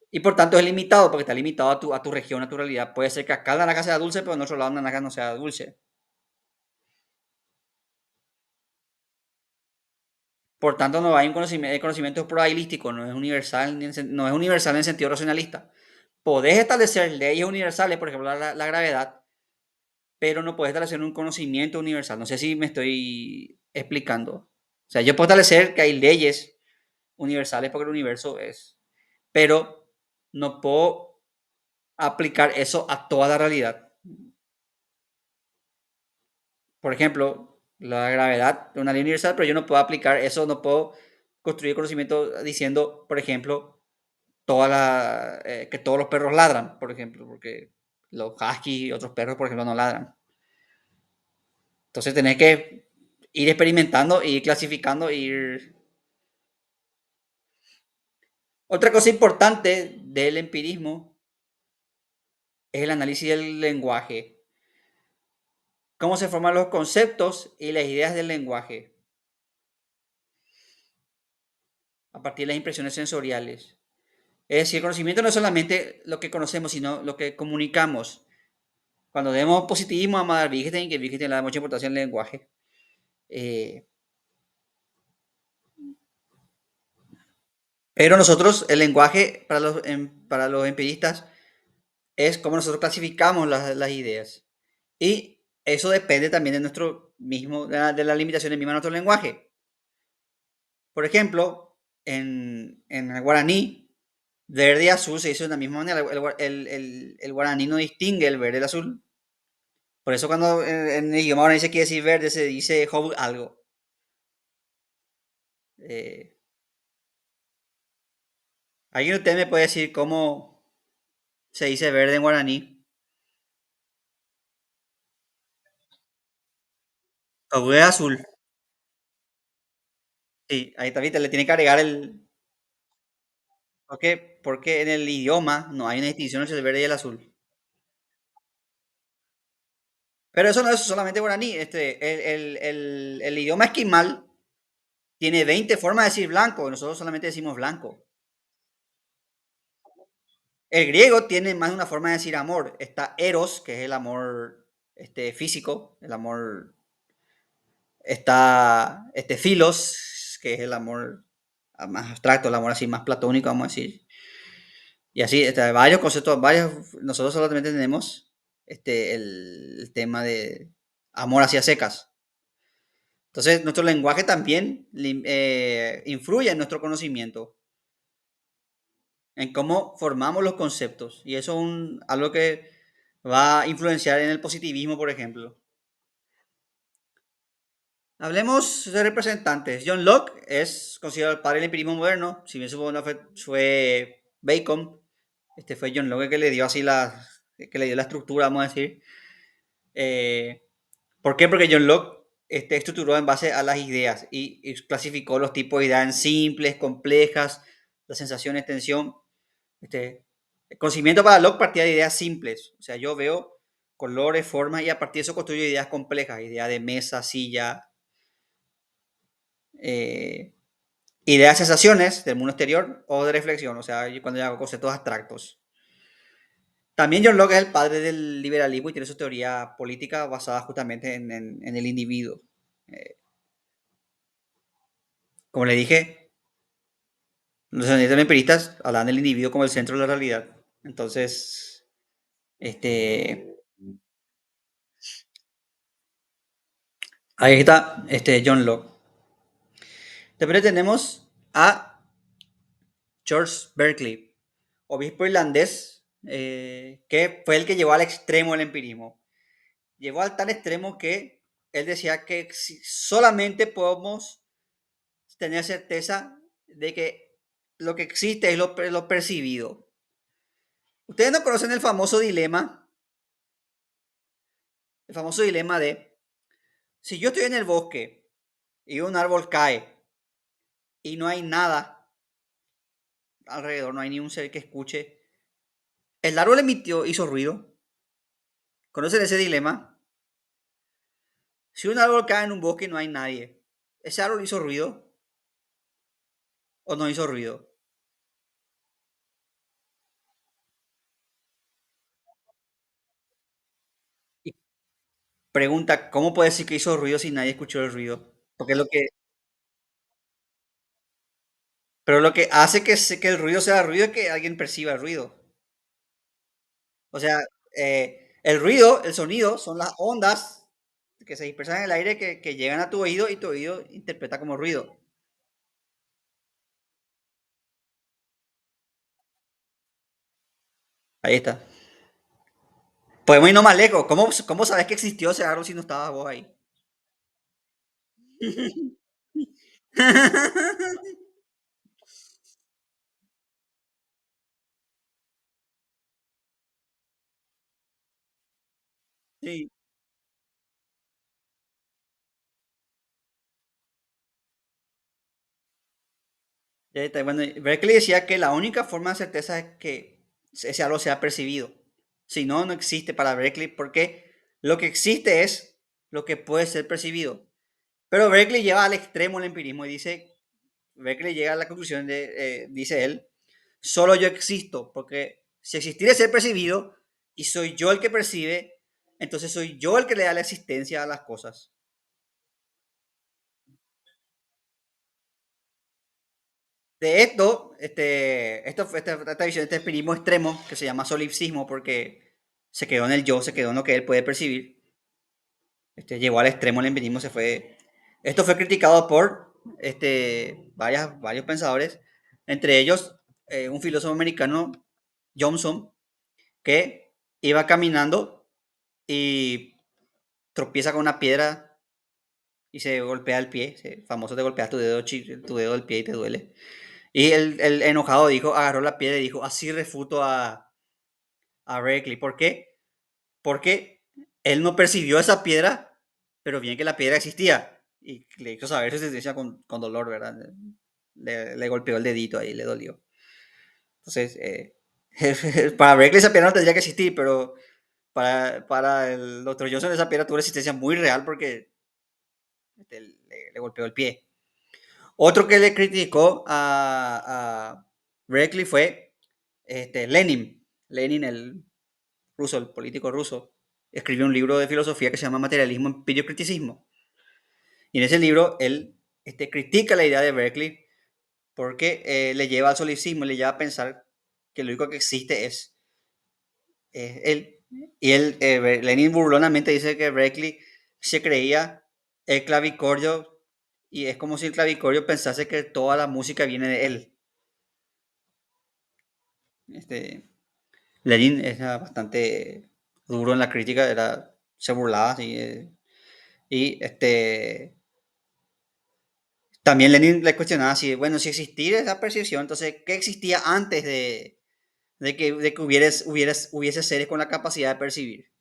Y por tanto es limitado, porque está limitado a tu región, a tu realidad. Puede ser que acá la naranja sea dulce, pero en otro lado la naranja no sea dulce. Por tanto, no hay un conocimiento, el conocimiento probabilístico, no es universal, no es universal en sentido racionalista. Podés establecer leyes universales, por ejemplo, la gravedad, pero no puedes establecer un conocimiento universal. No sé si me estoy explicando. O sea, yo puedo establecer que hay leyes universales porque el universo es, pero no puedo aplicar eso a toda la realidad. Por ejemplo, la gravedad es una ley universal, pero yo no puedo aplicar eso, no puedo construir conocimiento diciendo, por ejemplo, que todos los perros ladran, por ejemplo, porque los huskies y otros perros, por ejemplo, no ladran. Entonces tenés que ir experimentando, ir clasificando, ir... Otra cosa importante del empirismo es el análisis del lenguaje. Cómo se forman los conceptos y las ideas del lenguaje a partir de las impresiones sensoriales. Es decir, el conocimiento no es solamente lo que conocemos, sino lo que comunicamos. Cuando vemos positivismo, vamos a dar Wittgenstein, que Wittgenstein le da mucha importancia al lenguaje. Eh, pero nosotros, el lenguaje para los empiristas es como nosotros clasificamos las ideas. Y eso depende también de nuestro mismo, de las limitaciones mismas de nuestro lenguaje. Por ejemplo, en el guaraní, verde y azul se dice de la misma manera. El guaraní no distingue el verde del azul. Por eso cuando en el idioma guaraní se quiere decir verde, se dice hou algo. Eh, ¿Alguien de ustedes me puede decir cómo se dice verde en guaraní? Hou es azul. Sí, ahí también le tiene que agregar el... ¿Por qué? Porque en el idioma no hay una distinción entre el verde y el azul. Pero eso no es solamente guaraní. El idioma esquimal tiene 20 formas de decir blanco. Nosotros solamente decimos blanco. El griego tiene más de una forma de decir amor. Está eros, que es el amor físico, el amor. Está filos, que es el amor más abstracto, el amor así más platónico, vamos a decir. Y así, varios conceptos, varios. Nosotros solamente tenemos el tema de amor hacia secas. Entonces, nuestro lenguaje también influye en nuestro conocimiento, en cómo formamos los conceptos. Y eso es algo que va a influenciar en el positivismo, por ejemplo. Hablemos de representantes. John Locke es considerado el padre del empirismo moderno. Si bien fue Bacon, fue John Locke el que le dio así que le dio la estructura, vamos a decir. Eh, ¿Por qué? Porque John Locke estructuró en base a las ideas y clasificó los tipos de ideas en simples, complejas, las sensaciones, tensión. El conocimiento para Locke partía de ideas simples. O sea, yo veo colores, formas y a partir de eso construyo ideas complejas. Idea de mesa, silla, eh, ideas, sensaciones del mundo exterior o de reflexión. O sea, cuando yo hago conceptos abstractos. También John Locke es el padre del liberalismo y tiene su teoría política basada justamente en el individuo. Eh, Como le dije, los empiristas hablan del individuo como el centro de la realidad. Entonces, ahí está John Locke. Después tenemos a George Berkeley, obispo irlandés, que fue el que llevó al extremo el empirismo. Llevó al tal extremo que él decía que solamente podemos tener certeza de que lo que existe es lo percibido. Ustedes no conocen el famoso dilema de, si yo estoy en el bosque y un árbol cae y no hay nada alrededor, no hay ni un ser que escuche, el árbol hizo ruido. ¿Conocen ese dilema? Si un árbol cae en un bosque y no hay nadie, ¿ese árbol hizo ruido o no hizo ruido? Y pregunta, ¿cómo puede decir que hizo ruido si nadie escuchó el ruido? Porque pero lo que hace que el ruido sea ruido es que alguien perciba el ruido. O sea, el ruido, el sonido, son las ondas que se dispersan en el aire que llegan a tu oído y tu oído interpreta como ruido. Ahí está. Podemos irnos más lejos. ¿Cómo sabes que existió ese árbol si no estabas vos ahí? Sí. Ya está. Bueno, Berkeley decía que la única forma de certeza es que ese árbol sea percibido. Si no, no existe para Berkeley porque lo que existe es lo que puede ser percibido. Pero Berkeley lleva al extremo el empirismo y dice, Berkeley llega a la conclusión dice él, solo yo existo, porque si existiera ser percibido y soy yo el que percibe, entonces soy yo el que le da la existencia a las cosas. De esto, esta visión, este empirismo extremo que se llama solipsismo porque se quedó en el yo, se quedó en lo que él puede percibir, llegó al extremo el empirismo, se fue. Esto fue criticado por varios pensadores, entre ellos un filósofo americano, Johnson, que iba caminando y tropieza con una piedra y se golpea el pie. Famoso te golpeas tu dedo del pie y te duele. Y el enojado dijo, agarró la piedra y dijo, así refuto a Berkeley. ¿Por qué? Porque él no percibió esa piedra, pero bien que la piedra existía. Y le hizo saber su existencia con dolor, ¿verdad? Le golpeó el dedito ahí, le dolió. Entonces, para Berkeley esa piedra no tendría que existir, pero para el doctor Johnson esa piedra tuvo una existencia muy real porque le golpeó el pie. Otro que le criticó a Berkeley fue Lenin. Lenin, el ruso, el político ruso, escribió un libro de filosofía que se llama Materialismo, Empirio, Criticismo. Y en ese libro él critica la idea de Berkeley porque le lleva al solipsismo, le lleva a pensar que lo único que existe es él. Y Lenin burlonamente dice que Berkeley se creía el clavicordio y es como si el clavicordio pensase que toda la música viene de él. Este, Lenin era bastante duro en la crítica, se burlaba así, y también Lenin le cuestionaba si, bueno, si existiera esa percepción, entonces, ¿qué existía antes de que hubiese seres con la capacidad de percibir?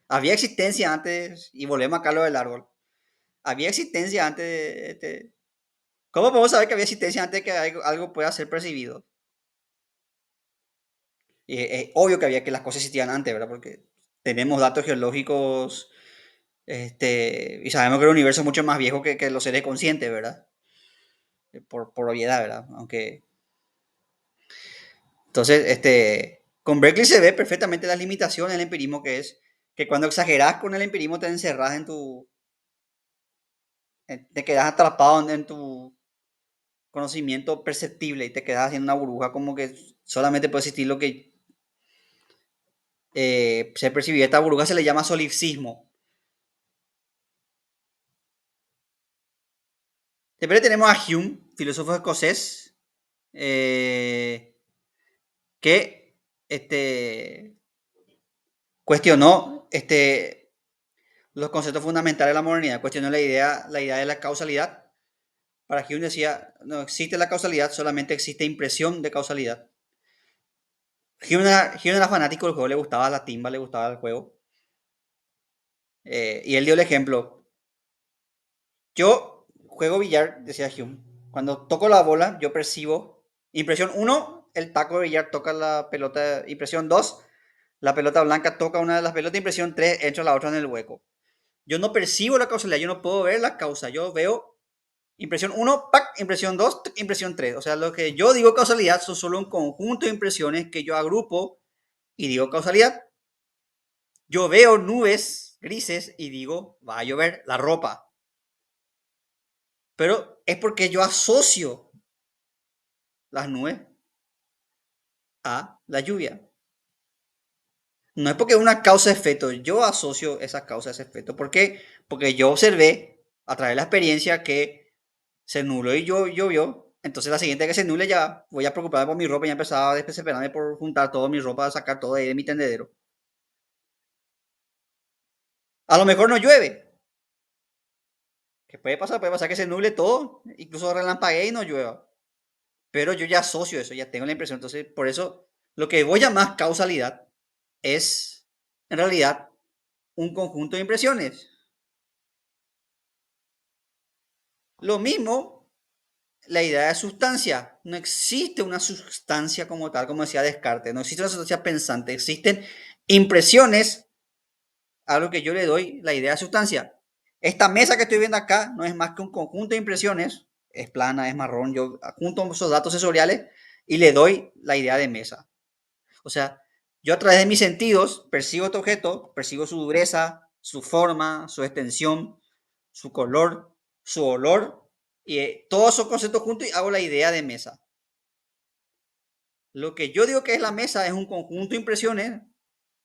Había existencia antes, y volvemos acá a lo del árbol. Había existencia antes ¿Cómo podemos saber que había existencia antes de que algo pueda ser percibido? Y es obvio que había que las cosas existían antes, ¿verdad? Porque tenemos datos geológicos, y sabemos que el universo es mucho más viejo que los seres conscientes, ¿verdad? Por obviedad, ¿verdad? Aunque entonces, con Berkeley se ve perfectamente las limitaciones del empirismo, que es que cuando exageras con el empirismo te encerras te quedas atrapado en tu conocimiento perceptible y te quedas en una burbuja como que solamente puede existir lo que se percibe. Esta burbuja se le llama solipsismo. Después tenemos a Hume, filósofo escocés, eh, que cuestionó los conceptos fundamentales de la modernidad, cuestionó la idea de la causalidad. Para Hume decía, no existe la causalidad, solamente existe impresión de causalidad. Hume era fanático del juego, le gustaba la timba, le gustaba el juego. Y él dio el ejemplo. Yo juego billar, decía Hume. Cuando toco la bola, yo percibo. Impresión uno, el taco de billar toca la pelota. Impresión 2, la pelota blanca toca una de las pelotas. Impresión 3, entra la otra en el hueco. Yo no percibo la causalidad, yo no puedo ver la causa. Yo veo impresión uno, ¡pac! Impresión 2, impresión 3. O sea, lo que yo digo causalidad son solo un conjunto de impresiones que yo agrupo y digo causalidad. Yo veo nubes grises y digo, va a llover la ropa. Pero es porque yo asocio las nubes a la lluvia. No es porque es una causa-efecto, yo asocio esa causa a ese efecto. ¿Por qué? Porque yo observé a través de la experiencia que se nubló y llovió. Entonces la siguiente que se nuble ya voy a preocuparme por mi ropa y ya empezaba a desesperarme por juntar toda mi ropa, sacar todo ahí de mi tendedero. A lo mejor no llueve. ¿Qué puede pasar que se nuble todo, incluso relampaguee y no llueva. Pero yo ya asocio eso, ya tengo la impresión. Entonces, por eso, lo que voy a llamar causalidad es, en realidad, un conjunto de impresiones. Lo mismo, la idea de sustancia. No existe una sustancia como tal, como decía Descartes. No existe una sustancia pensante. Existen impresiones a lo que yo le doy la idea de sustancia. Esta mesa que estoy viendo acá no es más que un conjunto de impresiones. Es plana, es marrón. Yo junto esos datos sensoriales y le doy la idea de mesa. O sea, yo a través de mis sentidos percibo este objeto, percibo su dureza, su forma, su extensión, su color, su olor, y todos esos conceptos juntos y hago la idea de mesa. Lo que yo digo que es la mesa es un conjunto de impresiones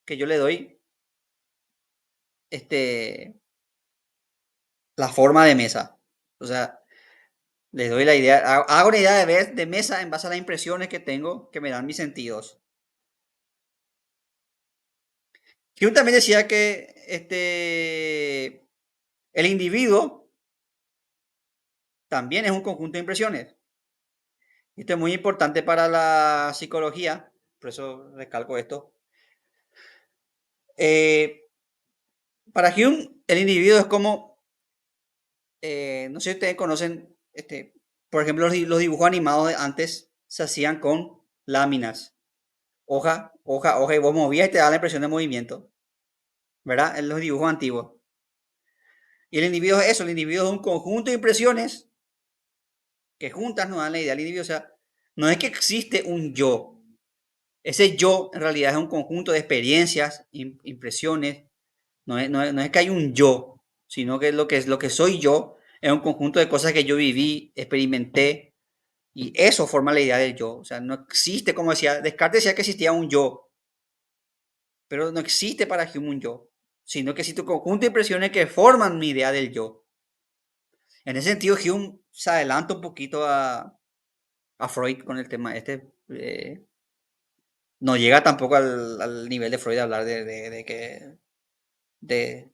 que yo le doy este, la forma de mesa. O sea, les doy la idea, hago una idea de mesa en base a las impresiones que tengo que me dan mis sentidos. Hume también decía que el individuo también es un conjunto de impresiones. Esto es muy importante para la psicología, por eso recalco esto. Eh, para Hume, el individuo es como, no sé si ustedes conocen, por ejemplo, los dibujos animados de antes se hacían con láminas, hoja, hoja, hoja, y vos movías y te da la impresión de movimiento, ¿verdad? En los dibujos antiguos. Y el individuo es eso, el individuo es un conjunto de impresiones que juntas nos dan la idea del individuo. O sea, no es que existe un yo. Ese yo en realidad es un conjunto de experiencias, impresiones. No es que hay un yo, sino que lo que soy yo es un conjunto de cosas que yo viví, experimenté, y eso forma la idea del yo. O sea, no existe, como decía, Descartes decía que existía un yo, pero no existe para Hume un yo, sino que existe un conjunto de impresiones que forman mi idea del yo. En ese sentido, Hume se adelanta un poquito a Freud con el tema este. No llega tampoco al nivel de Freud de hablar de que. De,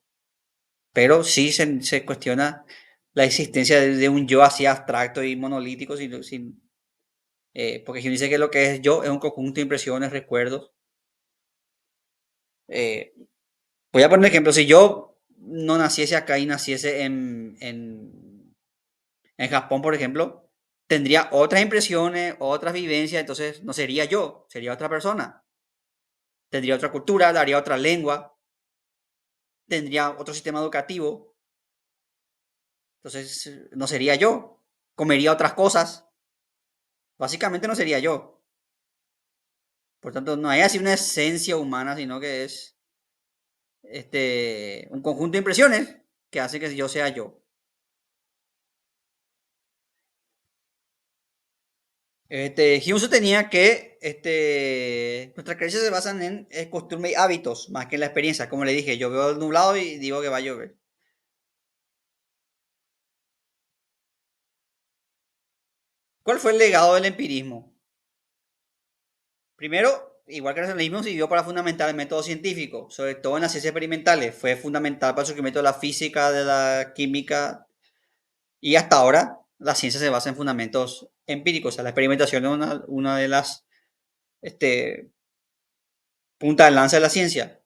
pero sí se cuestiona la existencia de un yo así abstracto y monolítico, porque Hume dice que lo que es yo es un conjunto de impresiones, recuerdos. Eh, Voy a poner un ejemplo: si yo no naciese acá y naciese en Japón, por ejemplo, tendría otras impresiones, otras vivencias, entonces no sería yo, sería otra persona. Tendría otra cultura, daría otra lengua, tendría otro sistema educativo, entonces no sería yo. Comería otras cosas, básicamente no sería yo. Por tanto, no hay así una esencia humana, sino que es un conjunto de impresiones que hace que yo sea yo. Hume sostenía que nuestras creencias se basan en costumbres y hábitos más que en la experiencia. Como le dije, yo veo el nublado y digo que va a llover. ¿Cuál fue el legado del empirismo? Primero, igual que el racionalismo, sirvió para fundamentar el método científico, sobre todo en las ciencias experimentales. Fue fundamental para el surgimiento de la física, de la química, y hasta ahora la ciencia se basa en fundamentos empíricos. O sea, la experimentación es una de las este, puntas de lanza de la ciencia.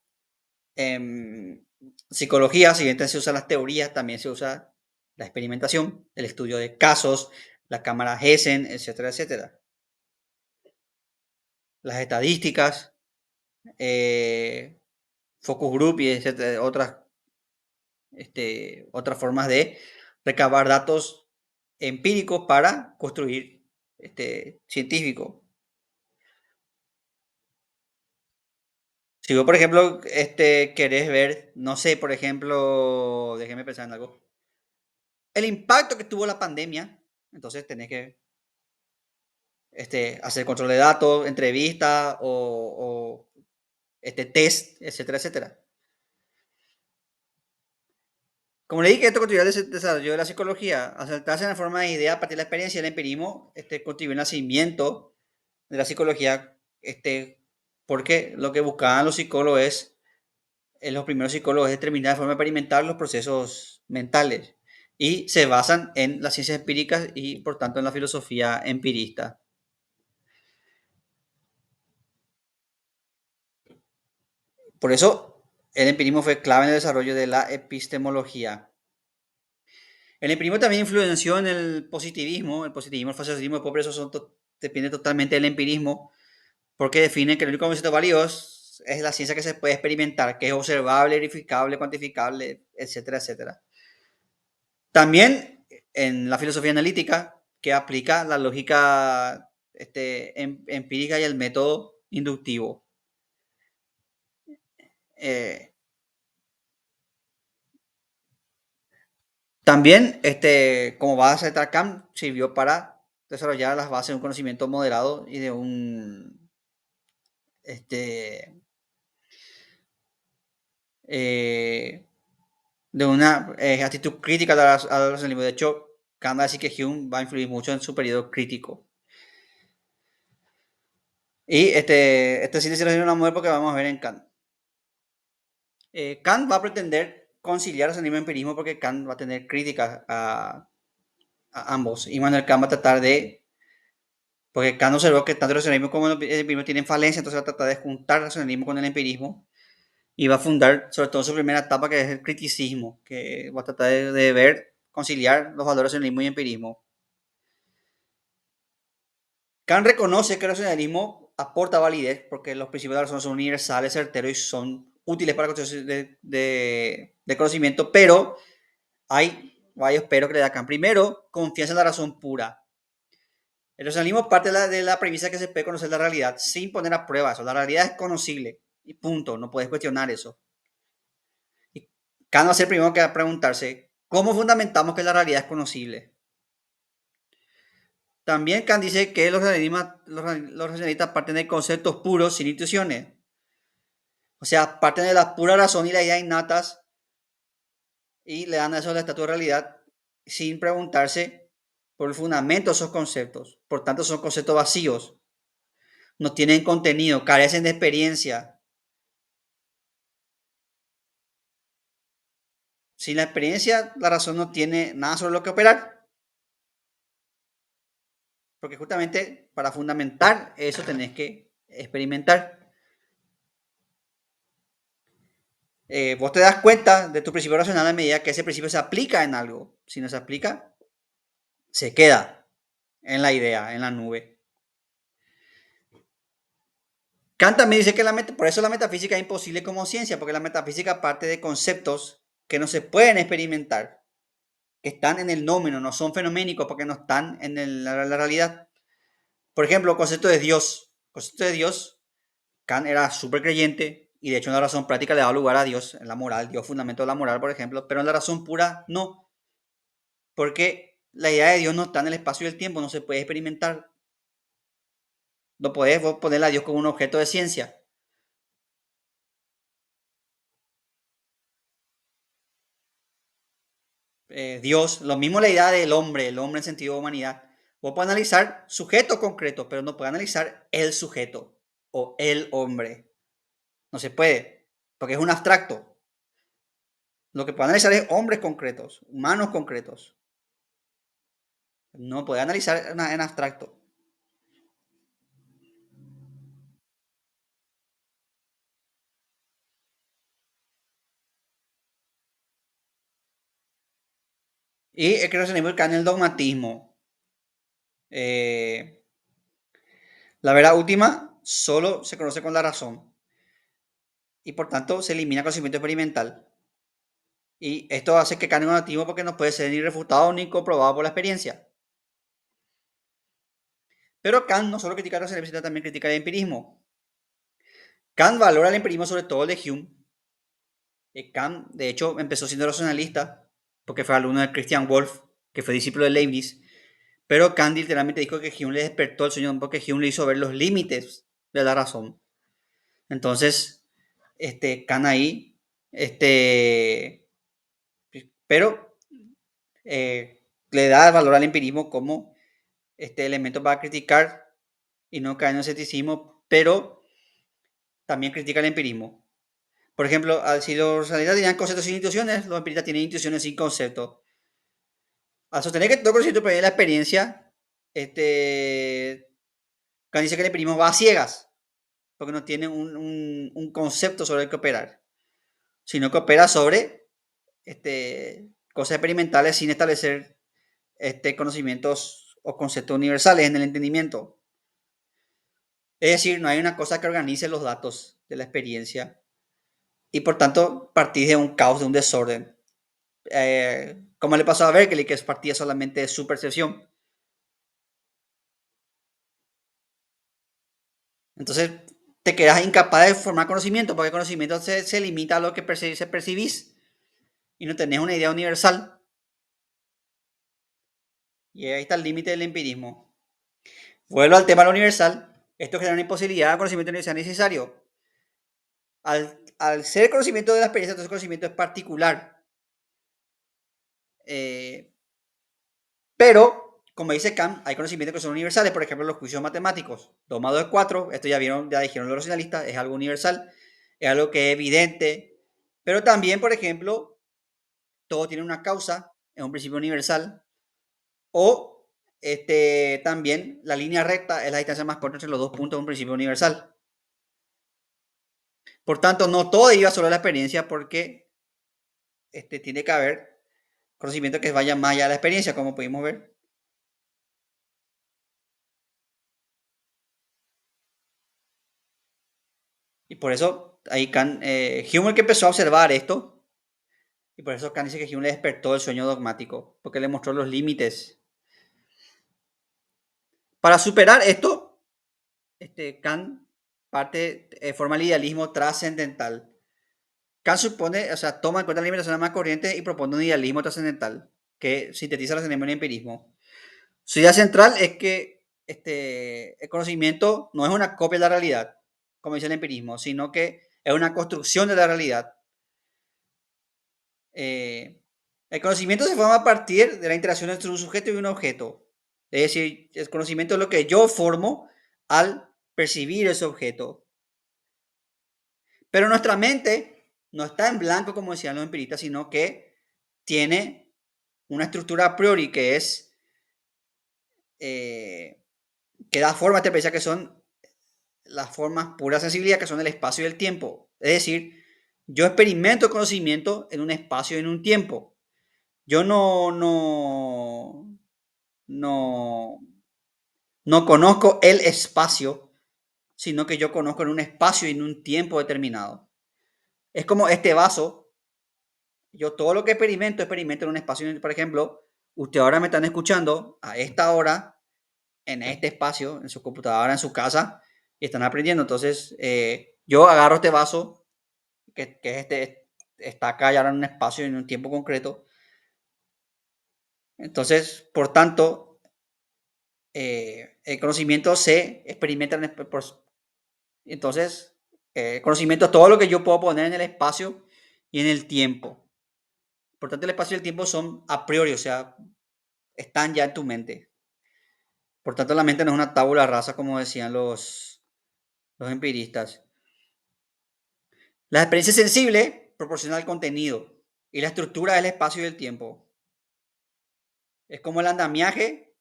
En psicología, si bien se usan las teorías, también se usa la experimentación, el estudio de casos, la cámara Gessen, etcétera, etcétera. Las estadísticas, eh, focus group y etcétera, otras formas de recabar datos empíricos para construir científico. Si vos, por ejemplo, querés ver, no sé, por ejemplo, déjeme pensar en algo, el impacto que tuvo la pandemia, entonces tenés que hacer control de datos, entrevistas o test, etcétera, etcétera. Como le dije, esto contribuye al desarrollo de la psicología. Asaltarse en la forma de idea a partir de la experiencia del empirismo contribuye al nacimiento de la psicología, porque lo que buscaban los psicólogos los primeros psicólogos es determinar de forma experimental los procesos mentales y se basan en las ciencias empíricas y por tanto en la filosofía empirista. Por eso el empirismo fue clave en el desarrollo de la epistemología. El empirismo también influenció en el positivismo, el fascismo, por eso depende totalmente del empirismo, porque definen que el único concepto válido es la ciencia que se puede experimentar, que es observable, verificable, cuantificable, etcétera, etcétera. También en la filosofía analítica, que aplica la lógica empírica y el método inductivo. Eh, También, como base de TACAM, sirvió para desarrollar las bases de un conocimiento moderado y este, eh, de una actitud crítica al racionalismo. De hecho, Kant va a decir que Hume va a influir mucho en su periodo crítico. Y este sí le una mujer porque vamos a ver en Kant. Kant va a pretender conciliar racionalismo y empirismo porque Kant va a tener críticas a ambos. Y Manuel Kant va a tratar de, porque Kant observó que tanto el racionalismo como el empirismo tienen falencia, entonces va a tratar de juntar el racionalismo con el empirismo y va a fundar sobre todo su primera etapa que es el criticismo, que va a tratar de ver, conciliar los valores del racionalismo y empirismo. Kant reconoce que el racionalismo aporta validez porque los principios de la razón son universales, certeros y son útiles para la construcción de conocimiento, pero hay varios pero que le da Kant. Primero, confianza en la razón pura. El racionalismo parte de la premisa que se puede conocer la realidad sin poner a prueba eso. La realidad es conocible y punto, no puedes cuestionar eso. Y Kant va a ser el primero que va a preguntarse, ¿cómo fundamentamos que la realidad es conocible? También Kant dice que los racionalistas parten de conceptos puros sin intuiciones. O sea, parten de la pura razón y las ideas innatas y le dan a eso la estatua de realidad sin preguntarse por el fundamento de esos conceptos. Por tanto, son conceptos vacíos, no tienen contenido, carecen de experiencia. Sin la experiencia, la razón no tiene nada sobre lo que operar, porque justamente para fundamentar eso tenés que experimentar. Vos te das cuenta de tu principio racional a medida que ese principio se aplica en algo. Si no se aplica, se queda en la idea, en la nube. Kant también dice que por eso la metafísica es imposible como ciencia, porque la metafísica parte de conceptos que no se pueden experimentar, que están en el nómeno, no son fenoménicos porque no están en la realidad. Por ejemplo, el concepto de Dios. El concepto de Dios, Kant era súper creyente y de hecho en la razón práctica le da lugar a Dios, en la moral, Dios fundamento de la moral, por ejemplo, pero en la razón pura no, porque la idea de Dios no está en el espacio y el tiempo, no se puede experimentar. No podés ponerle a Dios como un objeto de ciencia. Dios, lo mismo la idea del hombre, el hombre en sentido de humanidad. Vos podés analizar sujetos concretos, pero no podés analizar el sujeto o el hombre. No se puede, porque es un abstracto. Lo que puede analizar es hombres concretos, humanos concretos. No puede analizar en abstracto. Y el creacionismo cae en el dogmatismo. Eh, la verdad última solo se conoce con la razón y por tanto se elimina conocimiento experimental. Y esto hace que caiga en negativo porque no puede ser ni refutado ni comprobado por la experiencia. Pero Kant no solo critica el racionalismo, sino también critica el empirismo. Kant valora el empirismo sobre todo el de Hume. Kant, de hecho, empezó siendo racionalista porque fue alumno de Christian Wolff, que fue discípulo de Leibniz. Pero Kant literalmente dijo que Hume le despertó el sueño porque Hume le hizo ver los límites de la razón. Entonces, Kant ahí, pero le da valor al empirismo como este elemento para criticar y no caer en el escepticismo, pero también critica el empirismo. Por ejemplo, si los realistas tenían conceptos sin intuiciones, los empiristas tienen intuiciones sin conceptos. Al sostener que todo conocimiento proviene de la experiencia, Kant dice que el empirismo va a ciegas, porque no tiene un concepto sobre el que operar, sino que opera sobre cosas experimentales sin establecer conocimientos o conceptos universales en el entendimiento. Es decir, no hay una cosa que organice los datos de la experiencia y por tanto partís de un caos, de un desorden. Como le pasó a Berkeley, que partía solamente de su percepción. Entonces te quedas incapaz de formar conocimiento, porque el conocimiento se limita a lo que se percibís y no tenés una idea universal. Y ahí está el límite del empirismo. Vuelvo al tema de lo universal. Esto genera una imposibilidad de conocimiento universal necesario. Al ser conocimiento de la experiencia, entonces el conocimiento es particular. Eh, pero, como dice Kant, hay conocimientos que son universales. Por ejemplo, los juicios matemáticos. 2 más 2 es 4. Esto ya vieron, ya dijeron los racionalistas. Es algo universal. Es algo que es evidente. Pero también, por ejemplo, todo tiene una causa. Es un principio universal. O también la línea recta es la distancia más corta entre los dos puntos de un principio universal. Por tanto, no todo deriva solo de la experiencia porque tiene que haber conocimiento que vaya más allá de la experiencia, como pudimos ver. Y por eso ahí Hume que empezó a observar esto, y por eso Kant dice que Hume le despertó el sueño dogmático, porque le mostró los límites. Para superar esto, Kant forma el idealismo trascendental. Kant supone, o sea, toma en cuenta la limitación más corriente y propone un idealismo trascendental que sintetiza los enemigos del empirismo. Su idea central es que el conocimiento no es una copia de la realidad, como dice el empirismo, sino que es una construcción de la realidad. Eh, el conocimiento se forma a partir de la interacción entre un sujeto y un objeto. Es decir, el conocimiento es lo que yo formo al percibir ese objeto. Pero nuestra mente no está en blanco, como decían los empiristas, sino que tiene una estructura a priori que es eh, que da forma a esta experiencia, que son las formas pura sensibilidad, que son el espacio y el tiempo. Es decir, yo experimento conocimiento en un espacio y en un tiempo. Yo no, no conozco el espacio, sino que yo conozco en un espacio y en un tiempo determinado. Es como este vaso. Yo todo lo que experimento en un espacio. Por ejemplo, ustedes ahora me están escuchando a esta hora, en este espacio, en su computadora, en su casa, y están aprendiendo. Entonces, yo agarro este vaso, que está acá ya ahora en un espacio y en un tiempo concreto. Entonces, por tanto, el conocimiento se experimenta entonces, conocimiento es todo lo que yo puedo poner en el espacio y en el tiempo. Por tanto, el espacio y el tiempo son a priori, o sea, están ya en tu mente. Por tanto, la mente no es una tabula rasa, como decían los empiristas. La experiencia sensible proporciona el contenido y la estructura del espacio y del tiempo. Es como el andamiaje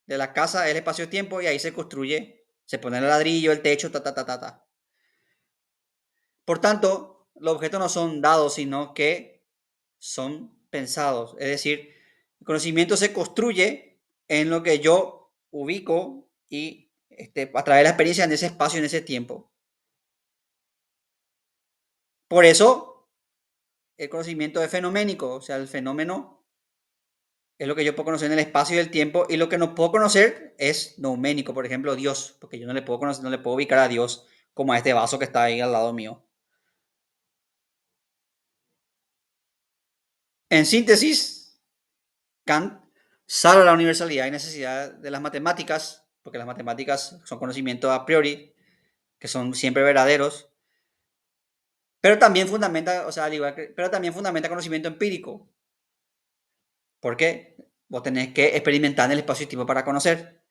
de la casa, el espacio-tiempo, y ahí se construye, se pone el ladrillo, el techo, ta, ta, ta, ta, ta. Por tanto, los objetos no son dados, sino que son pensados. Es decir, el conocimiento se construye en lo que yo ubico y a través de la experiencia en ese espacio, en ese tiempo. Por eso, el conocimiento es fenoménico, o sea, el fenómeno es lo que yo puedo conocer en el espacio y el tiempo, y lo que no puedo conocer es nouménico, por ejemplo, Dios, porque yo no le puedo conocer, no le puedo ubicar a Dios como a este vaso que está ahí al lado mío. En síntesis, Kant salva la universalidad y necesidad de las matemáticas, porque las matemáticas son conocimientos a priori, que son siempre verdaderos, pero también fundamenta, o sea, pero también fundamenta conocimiento empírico, porque vos tenés que experimentar en el espacio y tiempo para conocer.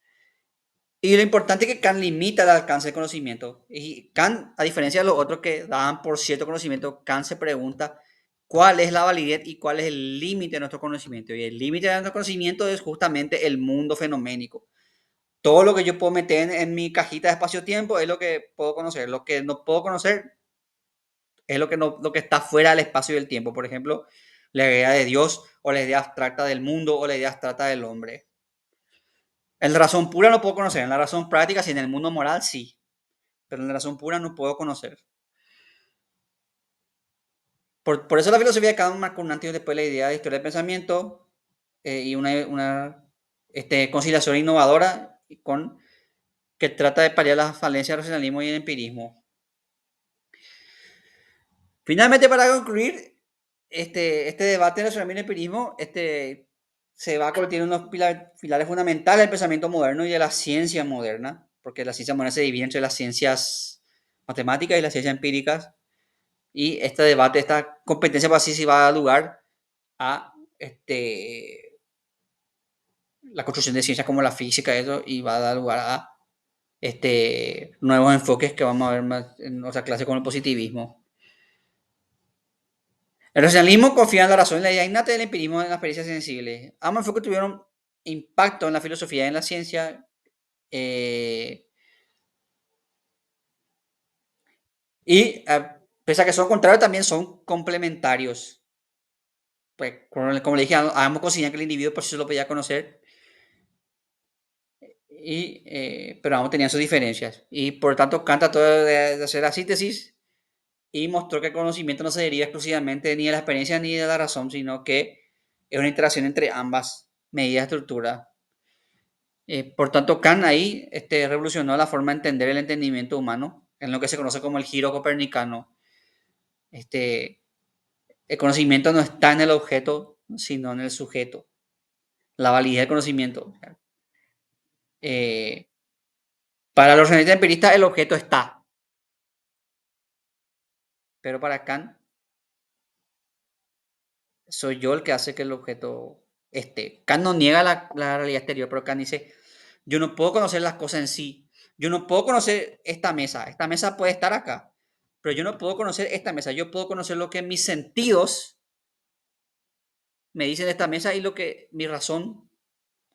Y lo importante es que Kant limita el alcance del conocimiento. Y Kant, a diferencia de los otros que daban por cierto conocimiento, Kant se pregunta cuál es la validez y cuál es el límite de nuestro conocimiento. Y el límite de nuestro conocimiento es justamente el mundo fenoménico. Todo lo que yo puedo meter en mi cajita de espacio-tiempo es lo que puedo conocer. Lo que no puedo conocer es lo que está fuera del espacio y del tiempo. Por ejemplo, la idea de Dios o la idea abstracta del mundo o la idea abstracta del hombre. En la razón pura no puedo conocer. En la razón práctica, sí. En el mundo moral, sí. Pero en la razón pura no puedo conocer. Por eso la filosofía de Kant marcó un antes y después de la idea de historia del pensamiento y una conciliación innovadora con que trata de paliar las falencias del racionalismo y el empirismo. Finalmente, para concluir, este debate del racionalismo y el empirismo se va a convertir en unos pilares fundamentales del pensamiento moderno y de la ciencia moderna, porque la ciencia moderna se divide entre las ciencias matemáticas y las ciencias empíricas, y este debate, esta competencia, por así se va a dar lugar a la construcción de ciencias como la física, eso, y va a dar lugar a nuevos enfoques que vamos a ver más en otra clase con el positivismo. El racionalismo confía en la razón, en la idea innata y el empirismo en la experiencia sensible. Ambos enfoques tuvieron impacto en la filosofía y en la ciencia. eh, Pese a que son contrarios, también son complementarios. Pues, como le dije, ambos consideran que el individuo por sí solo podía conocer, pero ambos tenían sus diferencias. Y por tanto, Kant trató de hacer la síntesis y mostró que el conocimiento no se deriva exclusivamente ni de la experiencia ni de la razón, sino que es una interacción entre ambas medidas de estructura. Por tanto, Kant ahí revolucionó la forma de entender el entendimiento humano en lo que se conoce como el giro copernicano. Este, el conocimiento no está en el objeto, sino en el sujeto. La validez del conocimiento. Eh, para los racionalistas empiristas, el objeto está, pero para Kant, soy yo el que hace que el objeto esté. Kant no niega la realidad exterior, pero Kant dice, yo no puedo conocer las cosas en sí. Yo no puedo conocer esta mesa. Esta mesa puede estar acá, pero yo no puedo conocer esta mesa. Yo puedo conocer lo que mis sentidos me dicen de esta mesa y lo que mi razón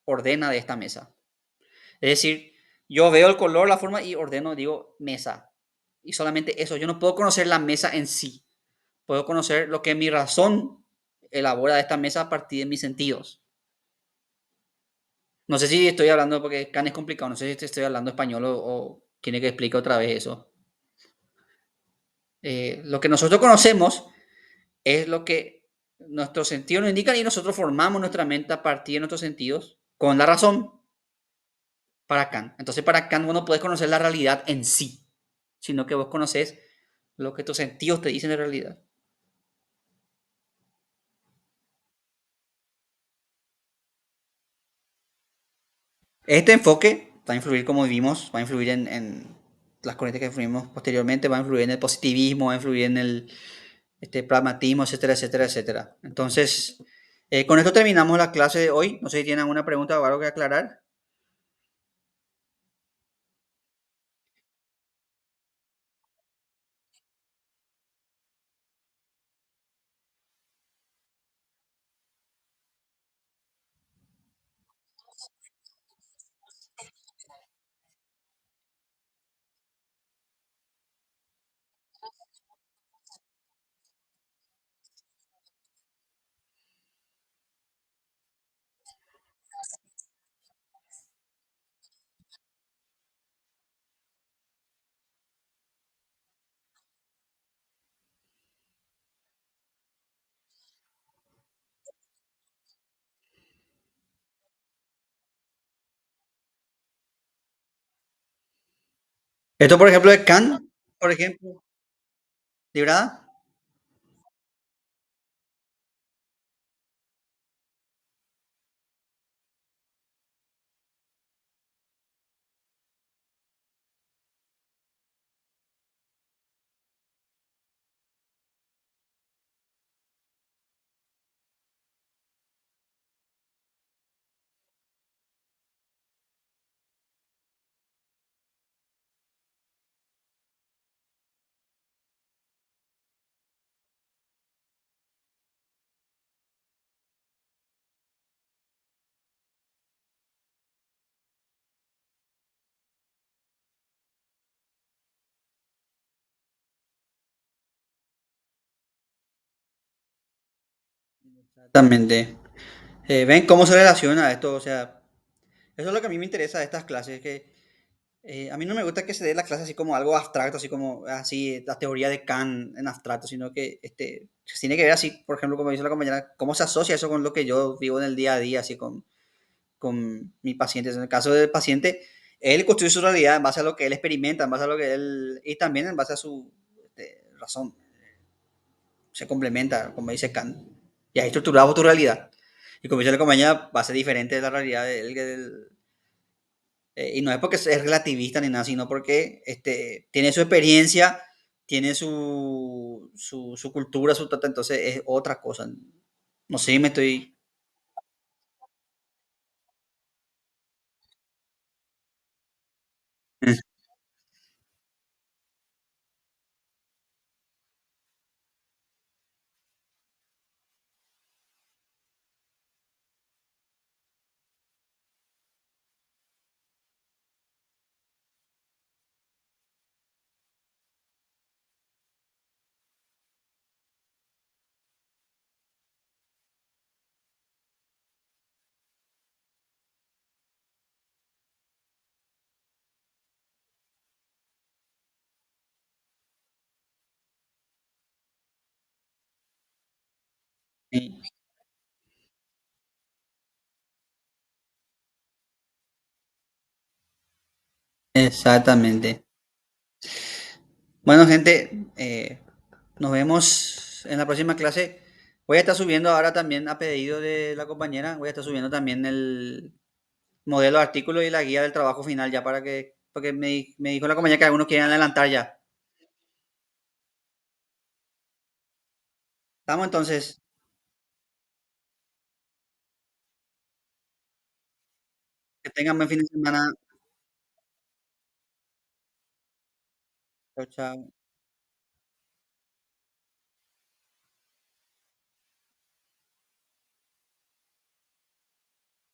ordena de esta mesa. Es decir, yo veo el color, la forma y ordeno, digo, mesa. Y solamente eso. Yo no puedo conocer la mesa en sí. Puedo conocer lo que mi razón elabora de esta mesa a partir de mis sentidos. No sé si estoy hablando, porque Kant es complicado, no sé si estoy hablando español o tiene que explicar otra vez eso. Lo que nosotros conocemos es lo que nuestros sentidos nos indican y nosotros formamos nuestra mente a partir de nuestros sentidos con la razón para Kant. Entonces para Kant vos no podés conocer la realidad en sí, sino que vos conoces lo que tus sentidos te dicen de realidad. Este enfoque va a influir, como vimos, va a influir en las corrientes que influimos posteriormente, va a influir en el positivismo, va a influir en el pragmatismo, etcétera, etcétera, etcétera. Entonces, con esto terminamos la clase de hoy. No sé si tienen alguna pregunta o algo que aclarar. Esto, por ejemplo, de Kant, por ejemplo, ¿de verdad? Exactamente. ¿Ven cómo se relaciona esto? O sea, eso es lo que a mí me interesa de estas clases, que a mí no me gusta que se dé la clase así como algo abstracto, así como así la teoría de Kant en abstracto, sino que se tiene que ver así, por ejemplo, como dice la compañera, cómo se asocia eso con lo que yo vivo en el día a día, así con mi paciente. En el caso del paciente, él construye su realidad en base a lo que él experimenta, en base a lo que él, y también en base a su razón. Se complementa, como dice Kant. Y has estructurado tu realidad. Y como dice la compañía, va a ser diferente de la realidad de él. Y no es porque es relativista ni nada, sino porque tiene su experiencia, tiene su cultura, su tata, entonces es otra cosa. No sé si me estoy... Sí, exactamente. Bueno, gente, nos vemos en la próxima clase. Voy a estar subiendo ahora también a pedido de la compañera, voy a estar subiendo también el modelo de artículo y la guía del trabajo final ya para que, porque me dijo la compañera que algunos quieren adelantar ya. Estamos entonces, que tengan buen fin de semana. Chao, chao.